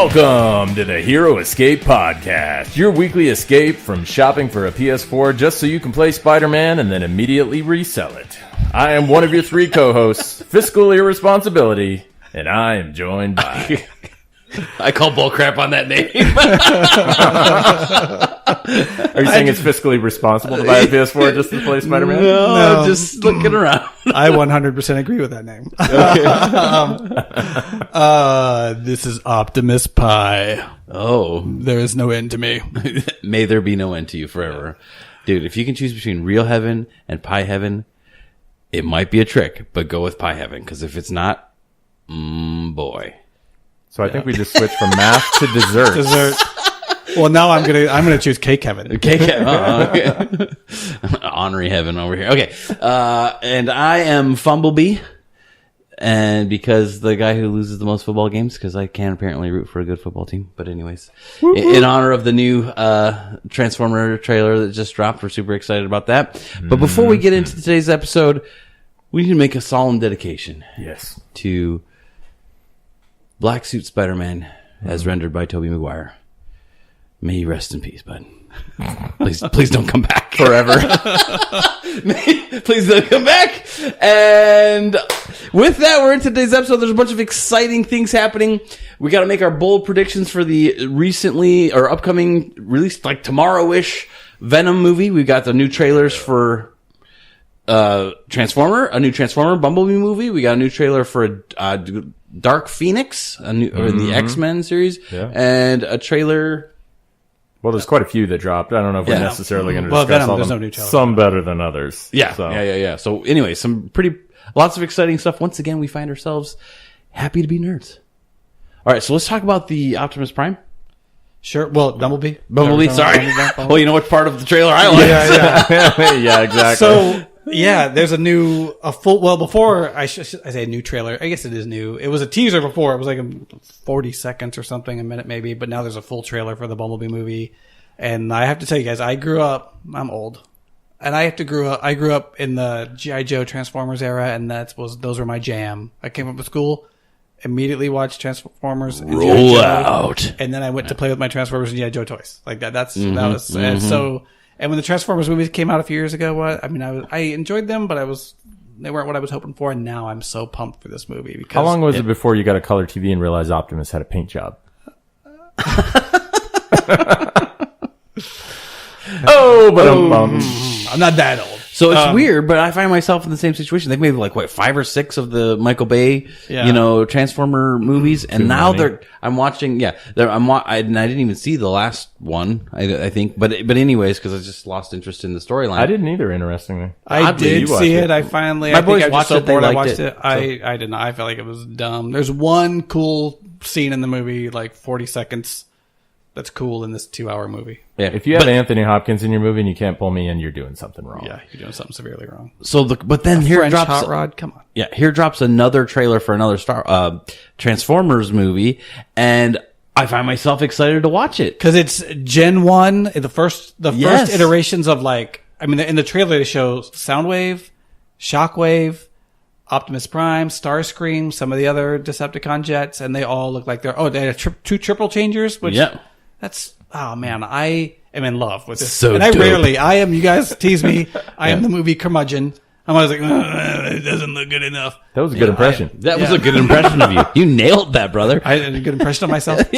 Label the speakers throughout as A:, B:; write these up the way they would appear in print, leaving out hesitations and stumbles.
A: Welcome to the Hero Escape Podcast, your weekly escape from shopping for a PS4 just so you can play Spider-Man and then immediately resell it. I am one of your three co-hosts, Fiscal Irresponsibility, and I am joined by...
B: I call bullcrap on that name.
A: Are you saying it's fiscally responsible to buy a PS4 just to play Spider-Man?
B: No, just looking around.
C: I 100% agree with that name. This is Optimus Pie.
B: Oh.
C: There is no end to me.
B: May there be no end to you forever. Dude, if you can choose between real heaven and pie heaven, it might be a trick, but go with pie heaven, because if it's not, boy.
A: So I think we just switched from math to dessert.
C: Well, now I'm gonna choose cake heaven.
B: Cake heaven. Oh, okay. Honorary heaven over here. Okay. And I am Bumblebee. And because the guy who loses the most football games, because I can't apparently root for a good football team. But anyways, in honor of the new Transformer trailer that just dropped, we're super excited about that. But before we get into today's episode, we need to make a solemn dedication.
A: Yes.
B: To Black Suit Spider-Man, as rendered by Tobey Maguire. May he rest in peace, bud. Please don't come back.
A: Forever.
B: Please don't come back. And with that, we're in today's episode. There's a bunch of exciting things happening. We got to make our bold predictions for the recently or upcoming release, like tomorrow-ish Venom movie. We got the new trailers for Transformer, a new Transformer Bumblebee movie. We got a new trailer for Dark Phoenix, or the X-Men series, and a trailer.
A: Well, there's quite a few that dropped. I don't know if we're necessarily going to discuss
C: Venom,
A: all
C: there's
A: them.
C: No new trailer.
A: Some better than others.
B: Yeah,
A: so.
B: yeah. So anyway, lots of exciting stuff. Once again, we find ourselves happy to be nerds. All right, so let's talk about the Optimus Prime.
C: Sure. Well, Bumblebee.
B: Sorry. Well, you know what part of the trailer I like.
A: Yeah, exactly.
C: So, yeah, there's before I say a new trailer, I guess it is new. It was a teaser before. It was like 40 seconds or something, a minute maybe, but now there's a full trailer for the Bumblebee movie. And I have to tell you guys, I'm old. And I grew up in the G.I. Joe Transformers era, and those were my jam. I came up to school, immediately watched Transformers and
B: Roll out.
C: And then I went to play with my Transformers and G.I. Joe toys. Like that was and so. And when the Transformers movies came out a few years ago, I enjoyed them, but they weren't what I was hoping for. And now I'm so pumped for this movie. Because
A: how long was it before you got a color TV and realized Optimus had a paint job?
C: I'm not that old.
B: So it's weird, but I find myself in the same situation. They've made like 5 or 6 of the Michael Bay, Transformer movies, and now I'm watching. I didn't even see the last one. I think, but anyways, because I just lost interest in the storyline.
A: I didn't either. Interestingly,
C: I did see it. I finally.
B: My boys watched it. They liked it.
C: I did not. I felt like it was dumb. There's one cool scene in the movie, like 40 seconds. That's cool in this 2-hour movie.
A: Yeah, if you have Anthony Hopkins in your movie and you can't pull me in, you're doing something wrong.
C: Yeah, you're doing something severely wrong.
B: So, but then here
C: French
B: drops
C: hot rod. Come on.
B: Yeah, here drops another trailer for another Transformers movie, and I find myself excited to watch it
C: because it's Gen 1, the first iterations of in the trailer they show Soundwave, Shockwave, Optimus Prime, Starscream, some of the other Decepticon jets, and they all look like they had 2 triple changers, which that's, oh man, I am in love with this.
B: So
C: and you guys tease me, I am the movie curmudgeon. I'm always like, it doesn't look good enough.
A: That was a good impression.
B: That was a good impression of you. You nailed that, brother.
C: I did a good impression of myself.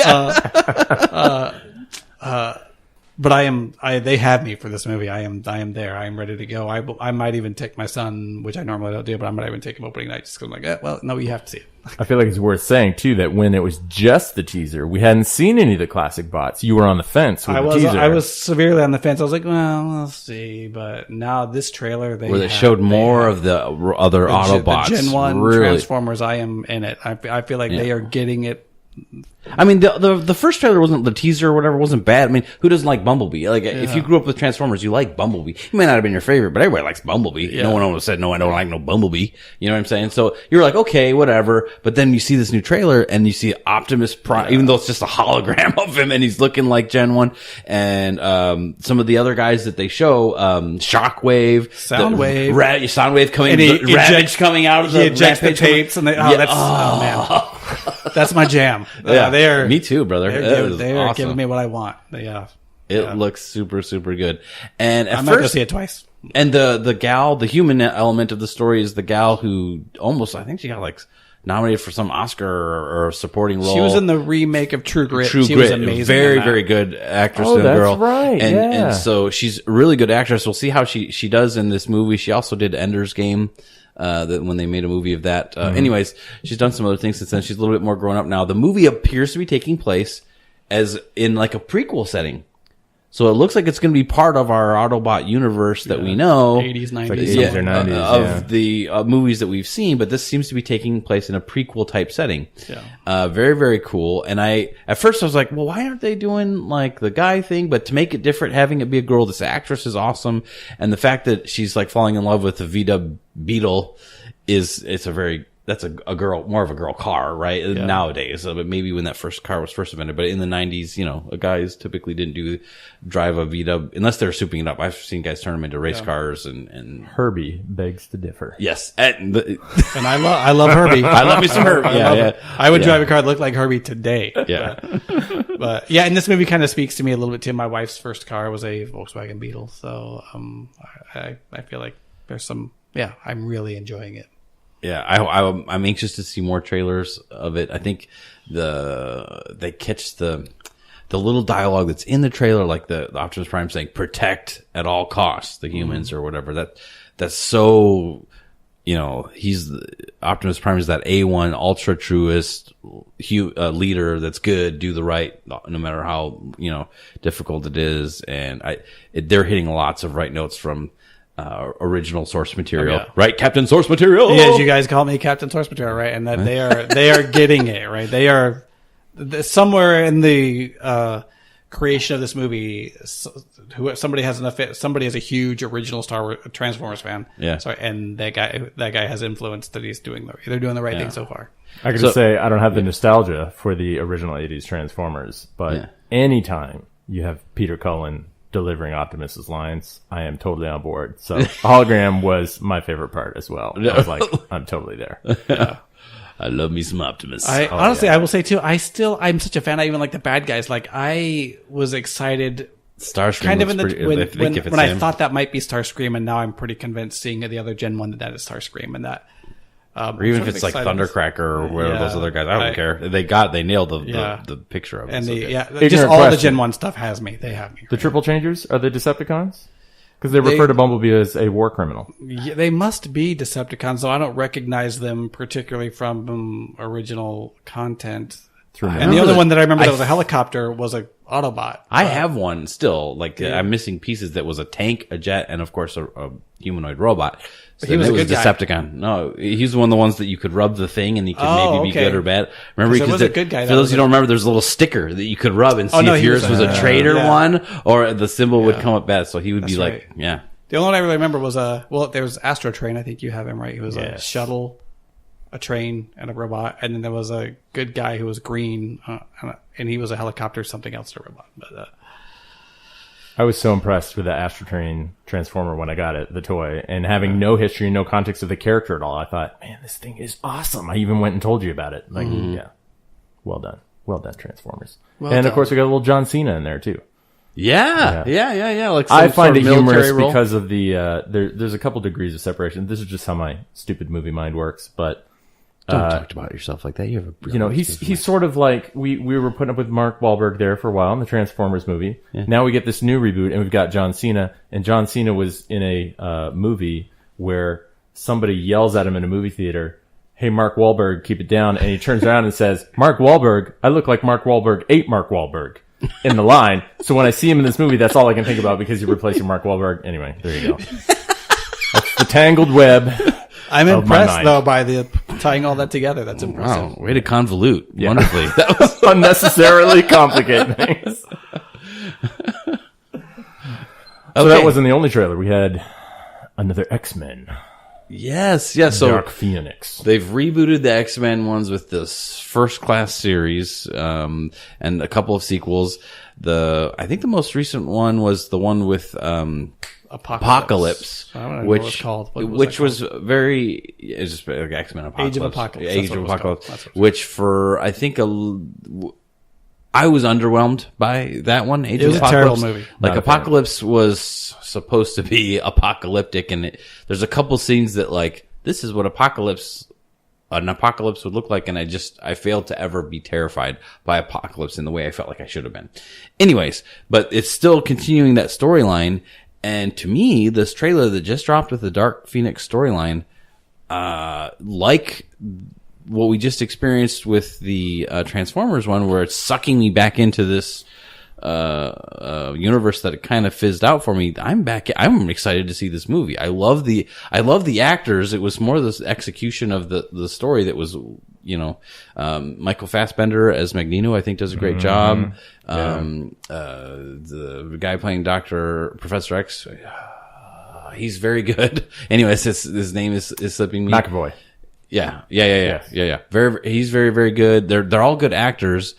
C: But they have me for this movie. I am there. I am ready to go. I might even take my son, which I normally don't do, but I might even take him opening night just because I'm like, no, you have to see it.
A: I feel like it's worth saying too that when it was just the teaser, we hadn't seen any of the classic bots. You were on the fence with the teaser.
C: I was severely on the fence. I was like, well, we'll see. But now this trailer,
B: they showed more of the other Autobots.
C: The Gen 1 Transformers, I am in it. I feel like they are getting it.
B: I mean, the first trailer wasn't, the teaser or whatever wasn't bad. I mean, who doesn't like Bumblebee? Like, if you grew up with Transformers, you like Bumblebee. He may not have been your favorite, but everybody likes Bumblebee. Yeah. No one almost said, no, I don't like no Bumblebee. You know what I'm saying? So you're like, okay, whatever. But then you see this new trailer and you see Optimus Prime, even though it's just a hologram of him and he's looking like Gen 1. And, some of the other guys that they show, Shockwave,
C: Soundwave,
B: Soundwave coming, Ravage coming out of the
C: ejects the tapes and man. That's my jam. They are.
B: Me too, brother.
C: They are giving me what I want.
B: It looks super, super good. And at
C: I'm
B: first,
C: not gonna see it twice.
B: And the gal, the human element of the story is the gal who almost, I think she got like nominated for some Oscar or supporting role.
C: She was in the remake of True Grit.
B: She was amazing. Very, very good actress.
A: Oh, that's
B: girl.
A: right.
B: And so she's a really good actress. We'll see how she does in this movie. She also did Ender's Game. That when they made a movie of that. Anyways, she's done some other things since then. She's a little bit more grown up now. The movie appears to be taking place as in like a prequel setting. So it looks like it's going to be part of our Autobot universe that we know.
C: 80s, 90s.
A: Like 80s or 90s.
B: Of the movies that we've seen, but this seems to be taking place in a prequel type setting.
C: Yeah.
B: Very, very cool. And at first I was like, well, why aren't they doing like the guy thing? But to make it different, having it be a girl, this actress is awesome. And the fact that she's like falling in love with the VW Beetle that's a girl, more of a girl car, right? Yeah. Nowadays, but maybe when that first car was first invented, but in the 90s, guys typically didn't drive a VW unless they're souping it up. I've seen guys turn them into race cars and
A: Herbie begs to differ.
B: Yes.
C: And I love Herbie.
B: I love me some Herbie.
C: I would drive a car that looked like Herbie today.
B: Yeah.
C: But yeah, and this movie kind of speaks to me a little bit too. My wife's first car was a Volkswagen Beetle. So, I feel like there's I'm really enjoying it.
B: Yeah, I'm anxious to see more trailers of it. I think they catch the little dialogue that's in the trailer, like the Optimus Prime saying "protect at all costs" the humans or whatever. That's so. Optimus Prime is that A1 ultra truest leader that's good, do the right, no matter how difficult it is, and they're hitting lots of right notes from. Original source material, right? Captain Source Material.
C: Yes, you guys call me Captain Source Material, right? And that they are getting it, right? They are somewhere in the creation of this movie. Somebody has a huge original Transformers fan.
B: Yeah.
C: Sorry, and that guy has influence that they're doing the right thing so far.
A: I can say I don't have the nostalgia for the original 80s Transformers, but anytime you have Peter Cullen delivering Optimus's lines, I am totally on board. So hologram was my favorite part as well. I was like, I'm totally there.
B: Yeah. I love me some Optimus.
C: Honestly, I will say too, I'm such a fan. I even like the bad guys. Like I was excited
B: Starscream
C: kind of in when I
B: him.
C: thought that might be Starscream, and now I'm pretty convinced seeing the other Gen 1 that is Starscream, and that
B: or even if it's like Thundercracker or whatever those other guys. I don't care. They nailed the picture of it.
C: And
A: Ignorant
C: just all
A: question.
C: the Gen 1 stuff has me. They have me.
A: The Triple Changers are the Decepticons? Because they refer to Bumblebee as a war criminal.
C: Yeah, they must be Decepticons, though I don't recognize them particularly from original content. And the other one that I remember that was a helicopter was a Autobot.
B: I have one still. I'm missing pieces that was a tank, a jet, and of course a humanoid robot. So
C: he was a good
B: Decepticon. No, he's one of the ones that you could rub the thing and he could maybe be good or bad. Remember,
C: he was a good guy.
B: For those who don't remember, there's a little sticker that you could rub and see if yours was a traitor one or the symbol would come up bad. So he would be like,
C: The only one I really remember was there was Astro Train. I think you have him right. He was a shuttle, a train, and a robot. And then there was a good guy who was green, and he was a helicopter, something else, a robot. But
A: I was so impressed with the Astro Train Transformer when I got it, the toy, and having no history, no context of the character at all. I thought, man, this thing is awesome. I even went and told you about it. Well done, Transformers. Of course, we got a little John Cena in there too.
B: Yeah. Like
A: I find it humorous because of the there's a couple degrees of separation. This is just how my stupid movie mind works, but.
B: Don't talk about yourself like that. You have
A: he's sort of like we were putting up with Mark Wahlberg there for a while in the Transformers movie. Yeah. Now we get this new reboot, and we've got John Cena. And John Cena was in a movie where somebody yells at him in a movie theater, "Hey, Mark Wahlberg, keep it down!" And he turns around and says, "Mark Wahlberg, I look like Mark Wahlberg ate Mark Wahlberg." In the line. So when I see him in this movie, that's all I can think about because you're replacing Mark Wahlberg. Anyway, there you go. That's the tangled web.
C: I'm impressed though by the tying all that together. That's impressive.
B: Wow, way to convolute wonderfully.
A: That was unnecessarily complicated things. So that wasn't the only trailer. We had another X-Men.
B: Yes. So
A: Dark Phoenix.
B: They've rebooted the X-Men ones with this First Class series, and a couple of sequels. I think the most recent one was the one with
C: Apocalypse. I don't know what it's called.
B: Which was very, it's just like X-Men Apocalypse.
C: Age of Apocalypse.
B: Age of Apocalypse. Which for, I think, I was underwhelmed by that one. Age of Apocalypse. It was a terrible movie. Like, Apocalypse was supposed to be apocalyptic, and there's a couple scenes that, like, this is what an apocalypse would look like, and I failed to ever be terrified by apocalypse in the way I felt like I should have been. Anyways, but it's still continuing that storyline, and to me, this trailer that just dropped with the Dark Phoenix storyline, like what we just experienced with the Transformers one, where it's sucking me back into this universe that it kind of fizzed out for me. I'm back. I'm excited to see this movie. I love the actors. It was more this execution of the story that was, Michael Fassbender as Magneto, I think, does a great job. The guy playing Professor X, he's very good. Anyways, his name is slipping me.
A: McAvoy.
B: Yeah. He's very, very good. They're all good actors.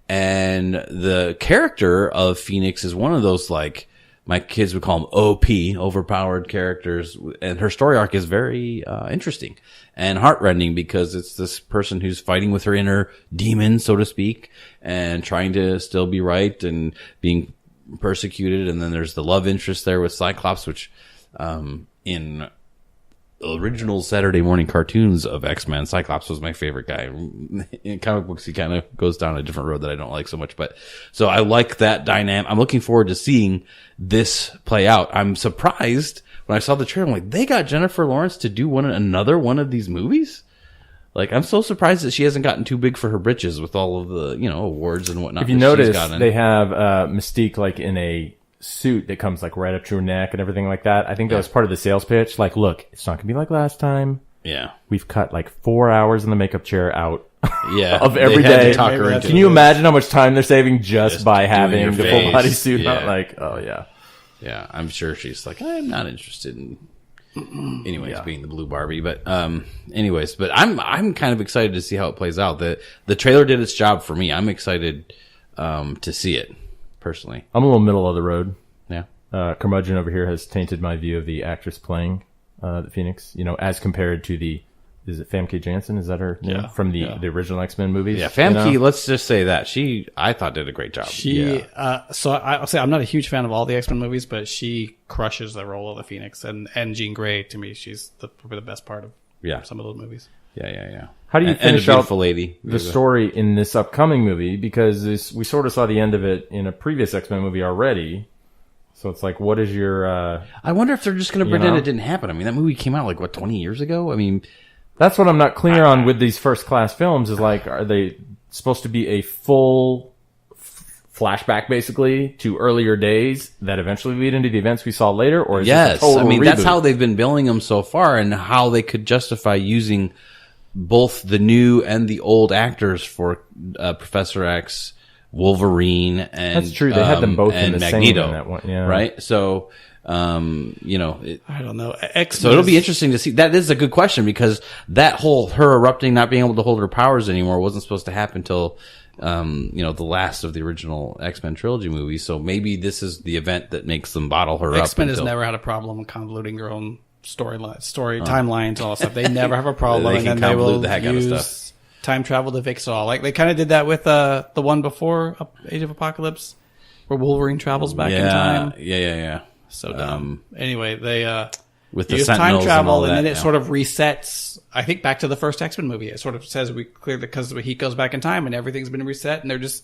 B: And the character of Phoenix is one of those, like, my kids would call them OP, overpowered characters. And her story arc is very interesting and heartrending, because it's this person who's fighting with her inner demon, so to speak, and trying to still be right and being persecuted. And then there's the love interest there with Cyclops, which in original Saturday morning cartoons of X-Men, Cyclops was my favorite guy. In comic books, he kind of goes down a different road that I don't like so much, but so I like that dynamic. I'm looking forward to seeing this play out. I'm surprised when I saw the trailer. I'm like, they got Jennifer Lawrence to do another one of these movies? Like, I'm so surprised that she hasn't gotten too big for her britches with all of the, awards and whatnot.
A: If you notice, they have Mystique like in a suit that comes like right up to her neck and everything like that. I think that was part of the sales pitch. Like, look, it's not gonna be like last time.
B: Yeah,
A: we've cut like 4 hours in the makeup chair out.
B: Yeah,
A: of every day. Can you imagine how much time they're saving just by having the full body suit?
B: Yeah.
A: On? Like, oh yeah,
B: yeah. I'm sure she's like, I'm not interested in. Anyways, being the blue Barbie, but anyways, but I'm kind of excited to see how it plays out. The trailer did its job for me. I'm excited to see it. Personally,
A: I'm a little middle of the road.
B: Yeah.
A: Curmudgeon over here has tainted my view of the actress playing the Phoenix, as compared to is it Famke Janssen? Is that her name? From the original X-Men movies?
B: Yeah, Famke, let's just say that. I thought did a great job.
C: So I'll say I'm not a huge fan of all the X-Men movies, but she crushes the role of the Phoenix. And Jean Grey, to me, she's probably the best part of some of those movies.
B: Yeah.
A: How do you finish out
B: lady
A: the story in this upcoming movie? Because we sort of saw the end of it in a previous X-Men movie already. So it's like, what is your...
B: I wonder if they're just going to pretend it didn't happen. I mean, that movie came out like, 20 years ago? I mean...
A: That's what I'm not clear on with these first-class films, is like, are they supposed to be a full flashback, basically, to earlier days that eventually lead into the events we saw later? Or is this a total reboot?
B: That's how they've been billing them so far, and how they could justify using both the new and the old actors for Professor X, Wolverine, and
A: that's true. They had them both in the
B: Magneto,
A: same in that one,
B: right? So,
C: I don't know.
B: So it'll be interesting to see. That is a good question, because that whole her erupting, not being able to hold her powers anymore, wasn't supposed to happen until the last of the original X-Men trilogy movies. So maybe this is the event that makes them bottle her up.
C: X-Men has never had a problem convoluting their own timelines and all that stuff. They never have a problem, and then they will use time travel to fix it all. Like they kind of did that with the one before Age of Apocalypse, where Wolverine travels back in time.
B: Yeah.
C: So dumb. Anyway, they
B: with the
C: use
B: Sentinels
C: time travel,
B: and
C: then it sort of resets. I think back to the first X-Men movie. It sort of says we clear because he goes back in time and everything's been reset, and they're just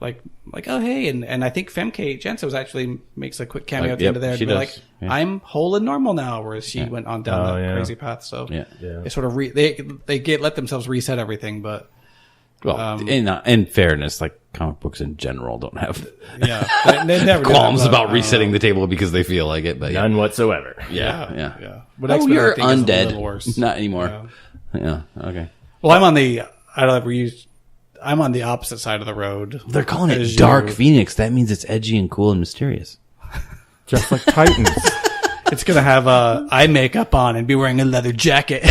C: like oh hey, and I think Femke Janssen actually makes a quick cameo at the end of there. She does. I'm whole and normal now, whereas she went on down that crazy path. So they sort of let themselves reset everything, but.
B: Well, in fairness, like comic books in general don't have
C: they never
B: qualms about resetting the table because they feel like it, but
A: none whatsoever.
B: Yeah.
C: But
B: you're undead. Not anymore. Yeah. Okay.
C: Well, I'm on the opposite side of the road.
B: They're calling it Dark Phoenix. That means it's edgy and cool and mysterious,
A: just like Titans.
C: It's gonna have eye makeup on and be wearing a leather jacket.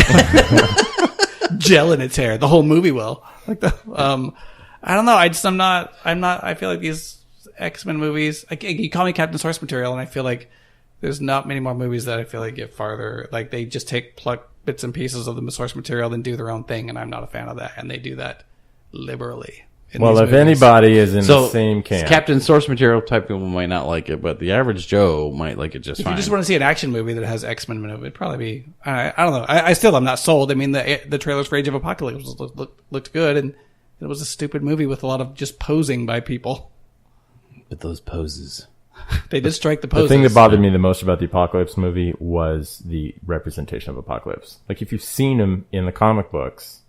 C: Gel in its hair. The whole movie will. Like I don't know. I'm not. I feel like these X-Men movies. Like, you call me Captain Source Material, and I feel like There's not many more movies that I feel like get farther. Like they just pluck bits and pieces of the source material and do their own thing, and I'm not a fan of that. And they do that liberally.
A: Well, if anybody is in the same camp,
B: Captain Source Material type people might not like it, but the average Joe might like it just fine.
C: If you just want to see an action movie that has X-Men in it, it'd probably be. I don't know. I still am not sold. I mean, the trailers for Age of Apocalypse looked good, and it was a stupid movie with a lot of just posing by people.
B: But those poses.
C: They did strike the poses.
A: The thing that bothered me the most about the Apocalypse movie was the representation of Apocalypse. Like, if you've seen him in the comic books,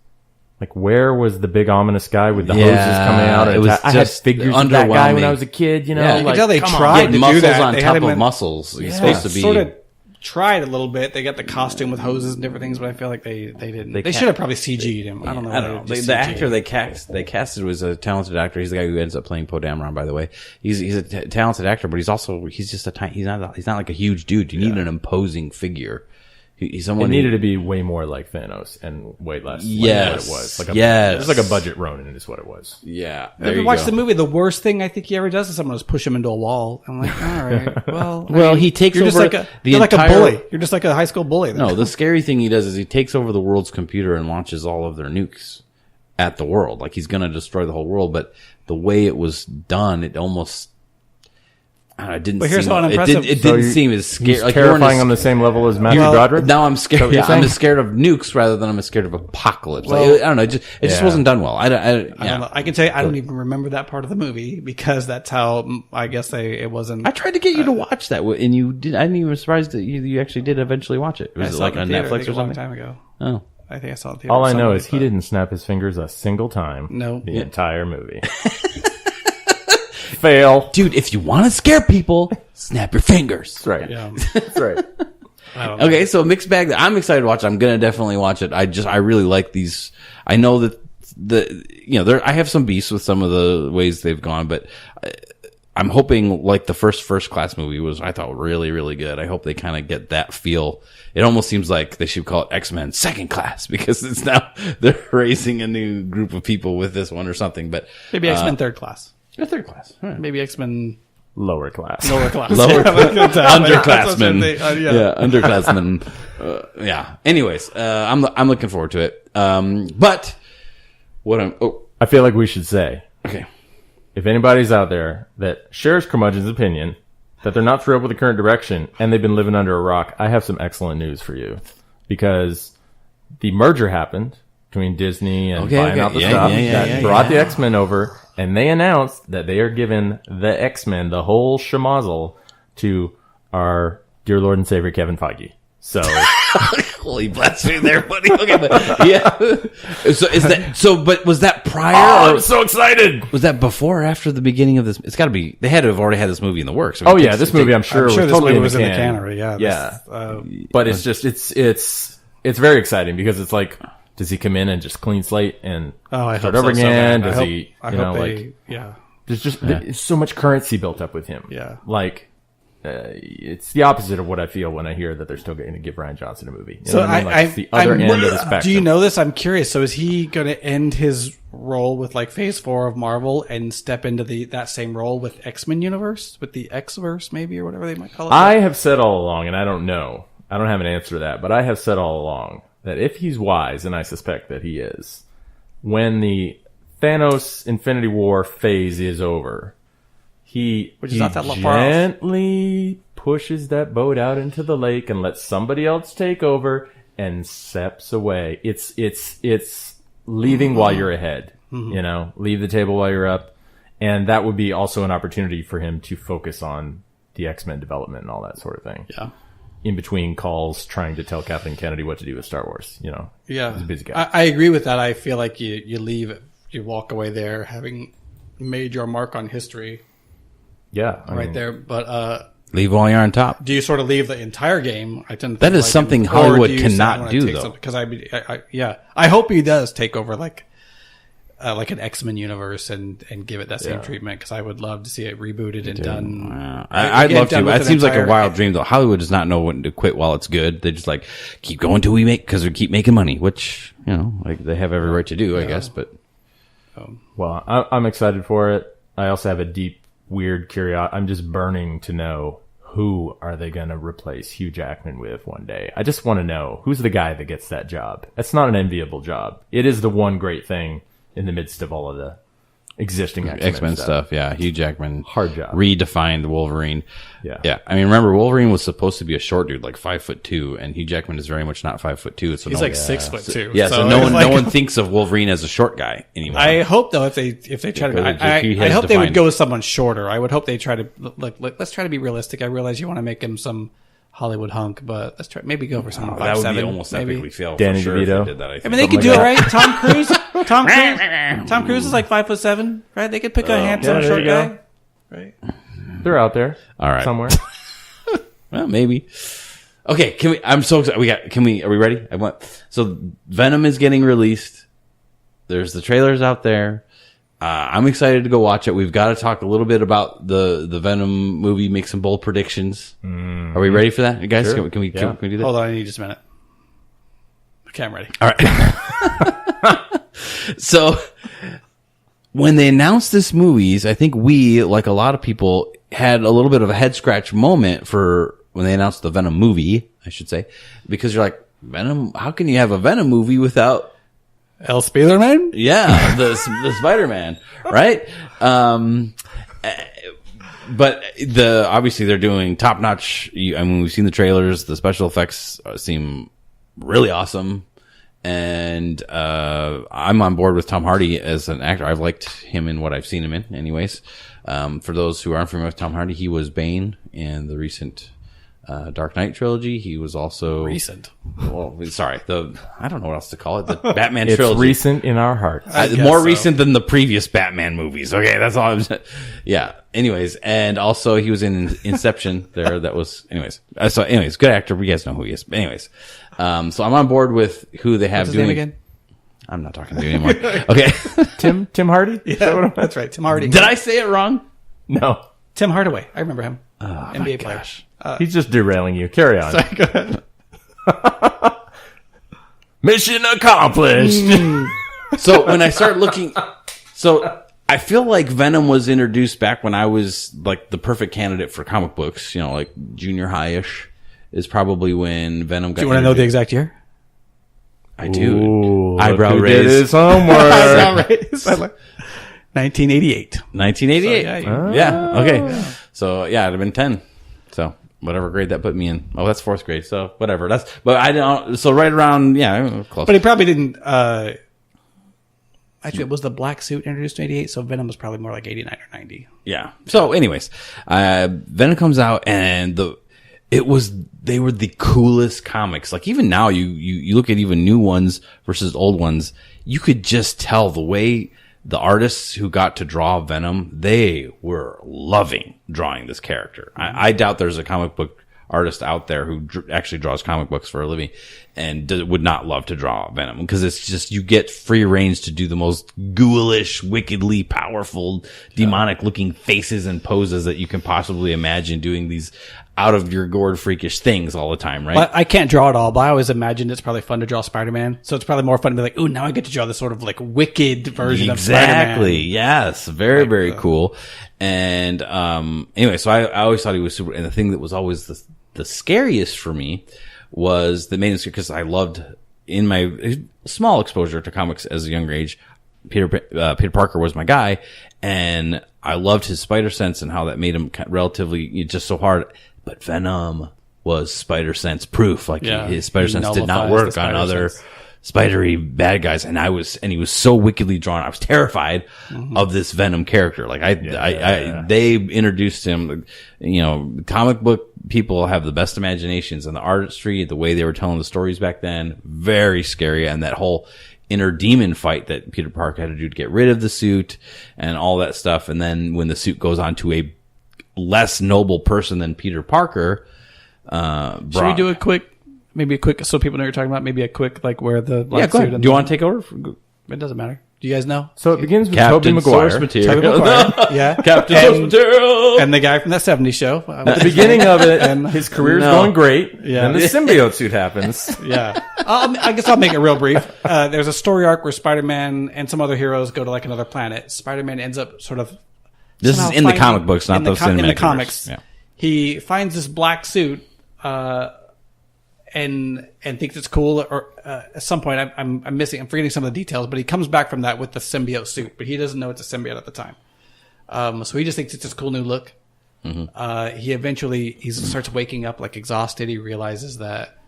A: like, where was the big ominous guy with the hoses coming out?
B: It was
A: I had figures of that guy when I was a kid, you know?
C: Yeah, you
A: like,
C: can tell they tried to do
B: muscles
C: that.
B: on
C: They
B: top
C: had him
B: of
C: in-
B: muscles. He's supposed to be...
C: Sort of tried a little bit. They got the costume with hoses and different things, but I feel like they didn't. They should have probably CG'd him. I don't know.
B: I don't know. The actor they casted was a talented actor. He's the guy who ends up playing Poe Dameron, by the way. He's a talented actor, but he's just a tiny. He's not like a huge dude. You need an imposing figure. He's someone
A: it needed to be way more like Thanos and way less like
B: Yes.
A: what it was. Like
B: Yes.
A: It was like a budget Ronin is what it was.
B: Yeah.
C: If you watch the movie, the worst thing I think he ever does is someone just push him into a wall. I'm like, all right, well,
B: Well, he takes
C: you're just
B: over
C: like
B: the
C: you're like
B: entire-
C: a bully. You're just like a high school bully. Then.
B: No, the scary thing he does is he takes over the world's computer and launches all of their nukes at the world. Like he's going to destroy the whole world, but the way it was done, it almost it didn't.
C: But here's
B: seem,
C: how unimpressive.
B: It didn't seem as scary.
A: He's
B: Like
A: terrifying on the same level as Matthew Broderick?
B: Now I'm scared.
A: what
B: Yeah,
A: you're saying?
B: I'm as scared of nukes rather than I'm scared of apocalypse.
C: Well,
B: like, I don't know. It just wasn't done well. I
C: don't know. I can tell you, I don't even remember that part of the movie because that's how I guess it wasn't.
B: I tried to get you to watch that, and you did. I didn't even surprised that you actually did eventually watch it.
C: I
B: Was it
C: saw
B: like
C: it in
B: on
C: theater, I
B: Netflix
C: think,
B: or
C: a long
B: something?
C: time ago.
B: Oh,
C: I think I saw it in theater.
A: All I know
C: somewhere,
A: is he
C: but-
A: didn't snap his fingers a single time.
C: No.
A: The entire movie. Fail.
B: dude, if you want to scare people, snap your fingers.
A: That's right.
C: Yeah.
A: That's right.
C: I don't know.
B: Okay, so mixed bag. I'm excited to watch it. I'm gonna definitely watch it. I really like these. I know that I have some beefs with some of the ways they've gone, but I'm hoping like the first class movie was, I thought, really, really good. I hope they kind of get that feel. It almost seems like they should call it X-Men Second Class because it's now they're raising a new group of people with this one or something. But
C: Maybe X-Men Third Class.
B: Third class. All right.
C: Maybe X-Men
A: Lower class.
C: Lower Class.
B: Underclassmen.
C: Yeah.
B: Underclassmen. Yeah. Anyways, I'm looking forward to it. But what
A: I feel like we should say,
B: okay.
A: if anybody's out there that shares Curmudgeon's opinion, that they're not thrilled with the current direction, and they've been living under a rock, I have some excellent news for you. Because the merger happened between Disney and buying out the stuff that brought the X-Men over, and they announced that they are giving the X-Men the whole schmozzle to our dear Lord and Savior Kevin Feige. So
B: Holy blasphemy there, buddy. Okay, but yeah. But was that prior?
A: I'm so excited.
B: Was that before or after the beginning of this? It's got to be. They had to have already had this movie in the works.
A: Oh yeah, this movie I'm sure was
C: this
A: totally
C: movie was in the
A: can
C: can already. Yeah.
A: Yeah. But it's just it's very exciting because it's like, does he come in and just clean slate and
C: I
A: start
C: hope
A: over
C: so, so
A: again?
C: bad.
A: Does
C: I
A: he,
C: hope
A: you know,
C: they-
A: like
C: yeah.
A: there's so much currency built up with him.
C: Yeah.
A: Like it's the opposite of what I feel when I hear that they're still going to give Ryan Johnson a movie. You know
C: So
A: what I mean? Like, it's the other end of the spectrum.
C: Do you know this? I'm curious. So is he going to end his role with like Phase 4 of Marvel and step into that same role with X-Men universe, with the X-verse maybe, or whatever they might call it?
A: I have said all along, and I don't know, I don't have an answer to that, but I have said all along that if he's wise, and I suspect that he is, when the Thanos Infinity War phase is over,
C: Which is not that far off.
A: gently pushes that boat out into the lake and lets somebody else take over and steps away. It's leaving while you're ahead. You know, leave the table while you're up. And that would be also an opportunity for him to focus on the X-Men development and all that sort of thing.
C: Yeah.
A: In between calls, trying to tell Kathleen Kennedy what to do with Star Wars. You know,
C: Yeah.
A: he's a busy guy.
C: I agree with that. I feel like you walk away there having made your mark on history
A: Yeah. I mean,
C: there. But
B: Leave while you're on top.
C: do you sort of leave the entire game? I tend to
B: That
C: think
B: is something
C: or
B: Hollywood
C: do you
B: cannot
C: wanna
B: do,
C: take
B: though.
C: something- Because I hope he does take over like an X-Men universe and give it that same treatment, because I would love to see it rebooted and done.
B: I'd love
C: done
B: to.
C: with
B: It
C: an
B: seems like a
C: entire-
B: wild dream, though. Hollywood does not know when to quit while it's good. They just like keep going till we make, because we keep making money, which, you know, like they have every right to do, I guess. But
A: well, I'm excited for it. I also have a deep, weird curiosity. I'm just burning to know who are they going to replace Hugh Jackman with one day? I just want to know, who's the guy that gets that job? That's not an enviable job. It is the one great thing in the midst of all of the existing X-Men
B: stuff. Yeah, Hugh Jackman
A: hard job
B: redefined Wolverine.
A: Yeah.
B: I mean, remember Wolverine was supposed to be a short dude, like 5'2", and Hugh Jackman is very much not 5'2". So
C: he's like 6'2".
B: Yeah, so no one thinks of Wolverine as a short guy anymore.
C: I hope though if they try to, I hope they would go with someone shorter. I would hope they try to let's try to be realistic. I realize you want to make him some Hollywood hunk, but let's try maybe go for someone 5'7".
B: That would be almost epically fail.
A: Danny
B: sure
A: DeVito.
B: if they did that, I
C: I mean, they could do it right. Tom Cruise. Tom Cruise is like 5'7", right? They could pick a handsome short guy, right?
A: They're out there,
B: all right,
A: somewhere.
B: Well, maybe. Okay, can we? I'm so excited. Are we ready? So Venom is getting released. There's the trailers out there. I'm excited to go watch it. We've got to talk a little bit about the Venom movie, make some bold predictions. Are we ready for that, you guys?
A: Sure.
B: Can we do that?
C: Hold on, I need just a minute. Okay, I'm ready.
B: All right. So when they announced this movies, I think we, like a lot of people, had a little bit of a head scratch moment for when they announced the Venom movie, I should say, because you're like, Venom, how can you have a Venom movie without
C: El Spider-Man?
B: the Spider-Man, right? But obviously they're doing top notch. I mean, we've seen the trailers. The special effects seem really awesome, and I'm on board with Tom Hardy as an actor. I've liked him in what I've seen him in, anyways. For those who aren't familiar with Tom Hardy, he was Bane in the recent Dark Knight trilogy. He was also
C: recent.
B: Well, sorry, I don't know what else to call it. The Batman
A: It's
B: trilogy.
A: recent in our hearts.
B: More recent than the previous Batman movies. Okay, that's all I'm saying. Yeah. Anyways, and also he was in Inception there. That was, anyways. Good actor. You guys know who he is. But anyways, so I'm on board with who they have
C: What's his
B: doing.
C: name again?
B: I'm not talking to you anymore. Okay.
A: Tim Hardy?
C: Yeah, that's right. Tim Hardy.
B: Did I say it wrong?
A: No.
C: Tim Hardaway. I remember him.
B: Oh,
C: NBA player.
A: He's just derailing you. Carry on.
C: Sorry, go ahead.
A: Mission accomplished.
B: So when I start looking, I feel like Venom was introduced back when I was like the perfect candidate for comic books. You know, like junior high-ish is probably when Venom got.
C: Do you want to know the exact year?
B: I do.
A: Ooh,
B: Eyebrow
A: look who
B: raise.
A: did his homework.
C: 1988.
B: 1988.
C: So,
B: yeah. Okay. So yeah, it'd have been 10. So whatever grade that put me in. Oh, that's 4th grade. So whatever. But I don't. So right around. Yeah. Close.
C: But he probably didn't. Actually, it was the black suit introduced in 88, so Venom was probably more like 89 or 90.
B: Yeah. So anyways, Venom comes out and they were the coolest comics. Like even now you look at even new ones versus old ones, you could just tell the way the artists who got to draw Venom, they were loving drawing this character. I doubt there's a comic book artist out there who actually draws comic books for a living and would not love to draw Venom, because it's just, you get free range to do the most ghoulish, wickedly powerful, demonic looking faces and poses that you can possibly imagine, doing these out of your gourd freakish things all the time, right?
C: Well, I can't draw it all, but I always imagined it's probably fun to draw Spider-Man. So it's probably more fun to be like, ooh, now I get to draw this sort of like wicked version of Spider-Man.
B: Exactly. Yes. Very, very cool. And anyway, so I always thought he was super. And the thing that was always the scariest for me was the main, because I loved, in my small exposure to comics as a younger age, Peter Parker was my guy, and I loved his spider sense and how that made him relatively just so hard. But Venom was spider sense proof. Like his spider sense did not work on other spidery bad guys, and he was so wickedly drawn. I was terrified of this Venom character. Like they introduced him. You know, comic book people have the best imaginations, and the artistry, the way they were telling the stories back then, very scary. And that whole inner demon fight that Peter Parker had to do to get rid of the suit and all that stuff. And then when the suit goes on to a less noble person than Peter Parker,
C: should we do a quick, so people know what you're talking about, maybe a quick, like where the black
B: go
C: suit
B: ahead.
C: and
B: Do you want to take over?
C: It doesn't matter. Do you guys know?
A: So it begins with
B: Captain
A: Tobey Maguire.
B: Source Material.
C: Tobey Maguire, yeah.
B: Captain Source Material.
C: And the guy from that 70s show.
A: At the beginning of it, and his career's going great.
C: Yeah.
A: And the symbiote suit happens.
C: Yeah. I guess I'll make it real brief. There's a story arc where Spider-Man and some other heroes go to like another planet. Spider-Man ends up sort of...
B: This is in the comic books, not the cinematic
C: in the comics.
B: universe. Yeah.
C: he finds this black suit, and thinks it's cool. Or at some point, I'm forgetting some of the details, but he comes back from that with the symbiote suit, but he doesn't know it's a symbiote at the time. So he just thinks it's this cool new look. Mm-hmm. He starts waking up like exhausted. He realizes that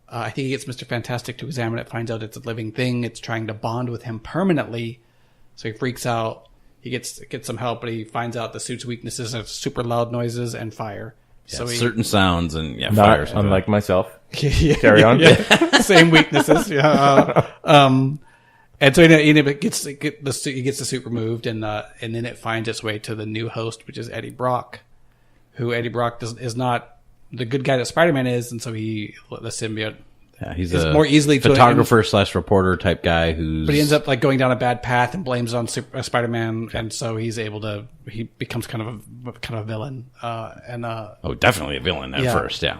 C: I think he gets Mr. Fantastic to examine it, finds out it's a living thing. It's trying to bond with him permanently. So he freaks out. He gets some help, but he finds out the suit's weaknesses are super loud noises and fire.
B: Yeah,
C: so
B: certain sounds and
A: fire. Unlike myself. Carry on.
C: Same weaknesses. Yeah. And so he gets the suit removed, and then it finds its way to the new host, which is Eddie Brock, who Eddie Brock is not the good guy that Spider-Man is, and so the symbiote.
B: Yeah, he's
C: is
B: a
C: more easily
B: photographer / reporter type guy but
C: he ends up like going down a bad path and blames it on Spider-Man, and so he becomes kind of a villain.
B: Definitely a villain at first, yeah.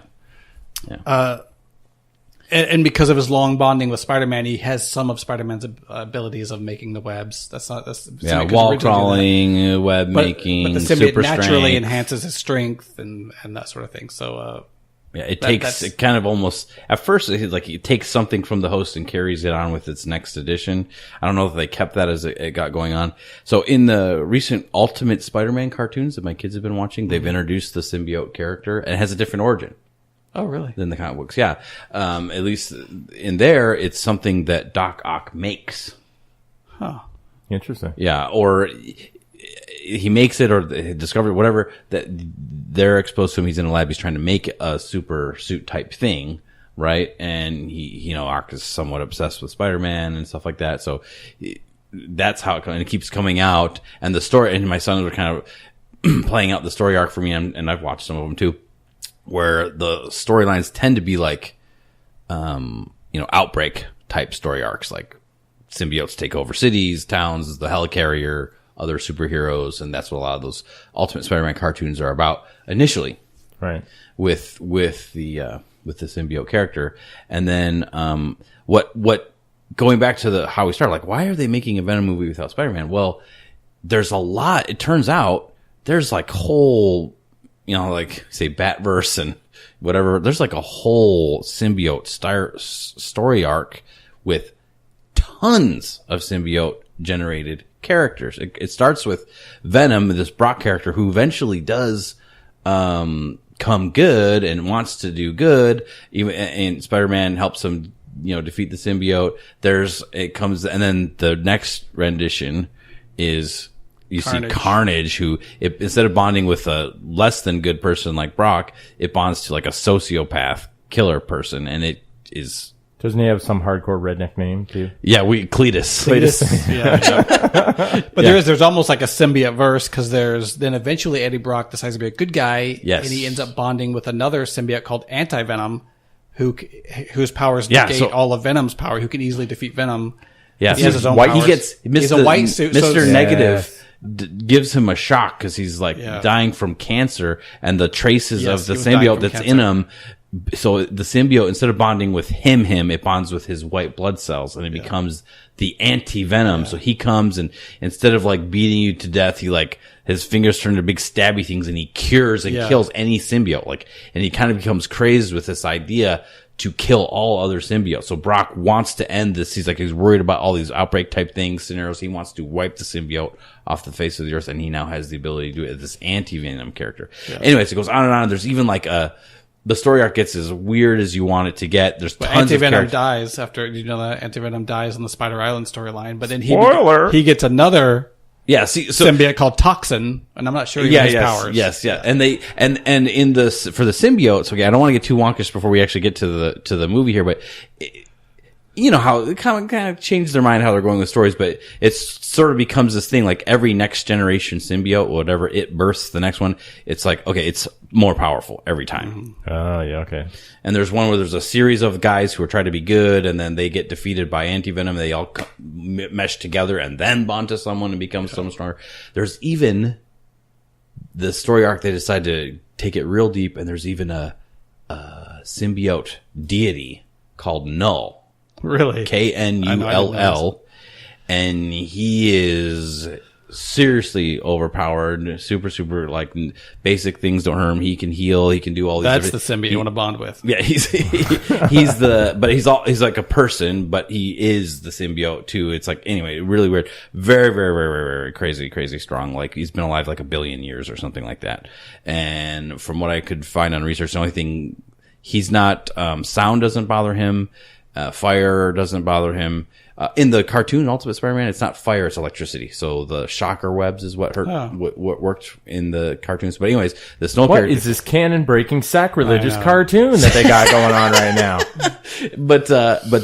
C: And because of his long bonding with Spider-Man, he has some of Spider-Man's abilities of making the webs.
B: Wall crawling, web making,
C: but the symbiote naturally enhances his strength and that sort of thing. So
B: it kind of almost at first it takes something from the host and carries it on with its next edition. I don't know if they kept that as it got going on. So in the recent Ultimate Spider-Man cartoons that my kids have been watching, they've introduced the symbiote character and it has a different origin.
C: Oh, really?
B: Than the comic books, yeah. At least in there, it's something that Doc Ock makes.
C: Huh.
A: Interesting.
B: Yeah, or he makes it, or discovered whatever that they're exposed to him. He's in a lab. He's trying to make a super suit type thing, right? And Ock is somewhat obsessed with Spider-Man and stuff like that. So that's how it keeps coming out. And the story, and my sons are kind of playing out the story arc for me, and I've watched some of them too, where the storylines tend to be like, outbreak type story arcs, like symbiotes take over cities, towns, the helicarrier, other superheroes, and that's what a lot of those Ultimate Spider-Man cartoons are about initially,
A: right?
B: With the symbiote character, and then what going back to how we started, like why are they making a Venom movie without Spider-Man? Well, there's a lot. It turns out there's like whole, like say Batverse and whatever. There's like a whole symbiote story arc with tons of symbiote generated characters. It starts with Venom, this Brock character who eventually does come good and wants to do good. And Spider-Man helps him, defeat the symbiote. And then the next rendition is see Carnage, who instead of bonding with a less than good person like Brock, it bonds to like a sociopath killer person, and it is.
A: Doesn't he have some hardcore redneck name too?
B: Yeah, Cletus.
C: Yeah. But there's almost like a symbiote verse, because then eventually Eddie Brock decides to be a good guy.
B: Yes.
C: And he ends up bonding with another symbiote called Anti-Venom, whose powers negate all of Venom's power, who can easily defeat Venom.
B: Yeah,
C: he has his own powers.
B: He gets
C: he's a white suit.
B: Mr. Negative gives him a shock because he's dying from cancer, and the traces of the symbiote that's in him. So the symbiote, instead of bonding with him, it bonds with his white blood cells, and it becomes the anti-venom. Yeah. So he comes, and instead of like beating you to death, he his fingers turn to big stabby things, and he cures and kills any symbiote. And he kind of becomes crazed with this idea to kill all other symbiotes. So Brock wants to end this. He's worried about all these outbreak type things, scenarios. He wants to wipe the symbiote off the face of the earth, and he now has the ability to do it as this anti-venom character. Yeah. Anyways, it goes on and on. There's even the story arc gets as weird as you want it to get. There's tons of
C: Anti-Venom dies after, that Anti-Venom dies in the Spider Island storyline, but then he gets another symbiote called Toxin, and I'm not sure he has powers.
B: Yes. And they and in for the symbiotes, okay, I don't want to get too wonkish before we actually get to the movie here, but how it kind of changed their mind how they're going with stories, but it sort of becomes this thing, like every next generation symbiote, whatever it births the next one, it's like, okay, it's more powerful every time.
A: Yeah, okay.
B: And there's one where there's a series of guys who are trying to be good, and then they get defeated by anti-venom, they all mesh together and then bond to someone and become someone stronger. There's even the story arc, they decide to take it real deep, and there's even a symbiote deity called Null.
C: Really?
B: Knull. And he is seriously overpowered, super like basic things don't hurt him. He can heal. He can do all these.
C: That's the symbiote you want to bond with.
B: Yeah, he's like a person, but he is the symbiote too. It's like, anyway, really weird. Very, very, very, very, very crazy strong. Like he's been alive like 1 billion years or something like that. And from what I could find on research, the only thing he's not, sound doesn't bother him. Fire doesn't bother him. In the cartoon Ultimate Spider-Man, it's not fire, it's electricity. So the shocker webs is what what worked in the cartoons. But anyways, the snow
A: What
B: character
A: is this canon-breaking sacrilegious cartoon that they got going on right now?
B: But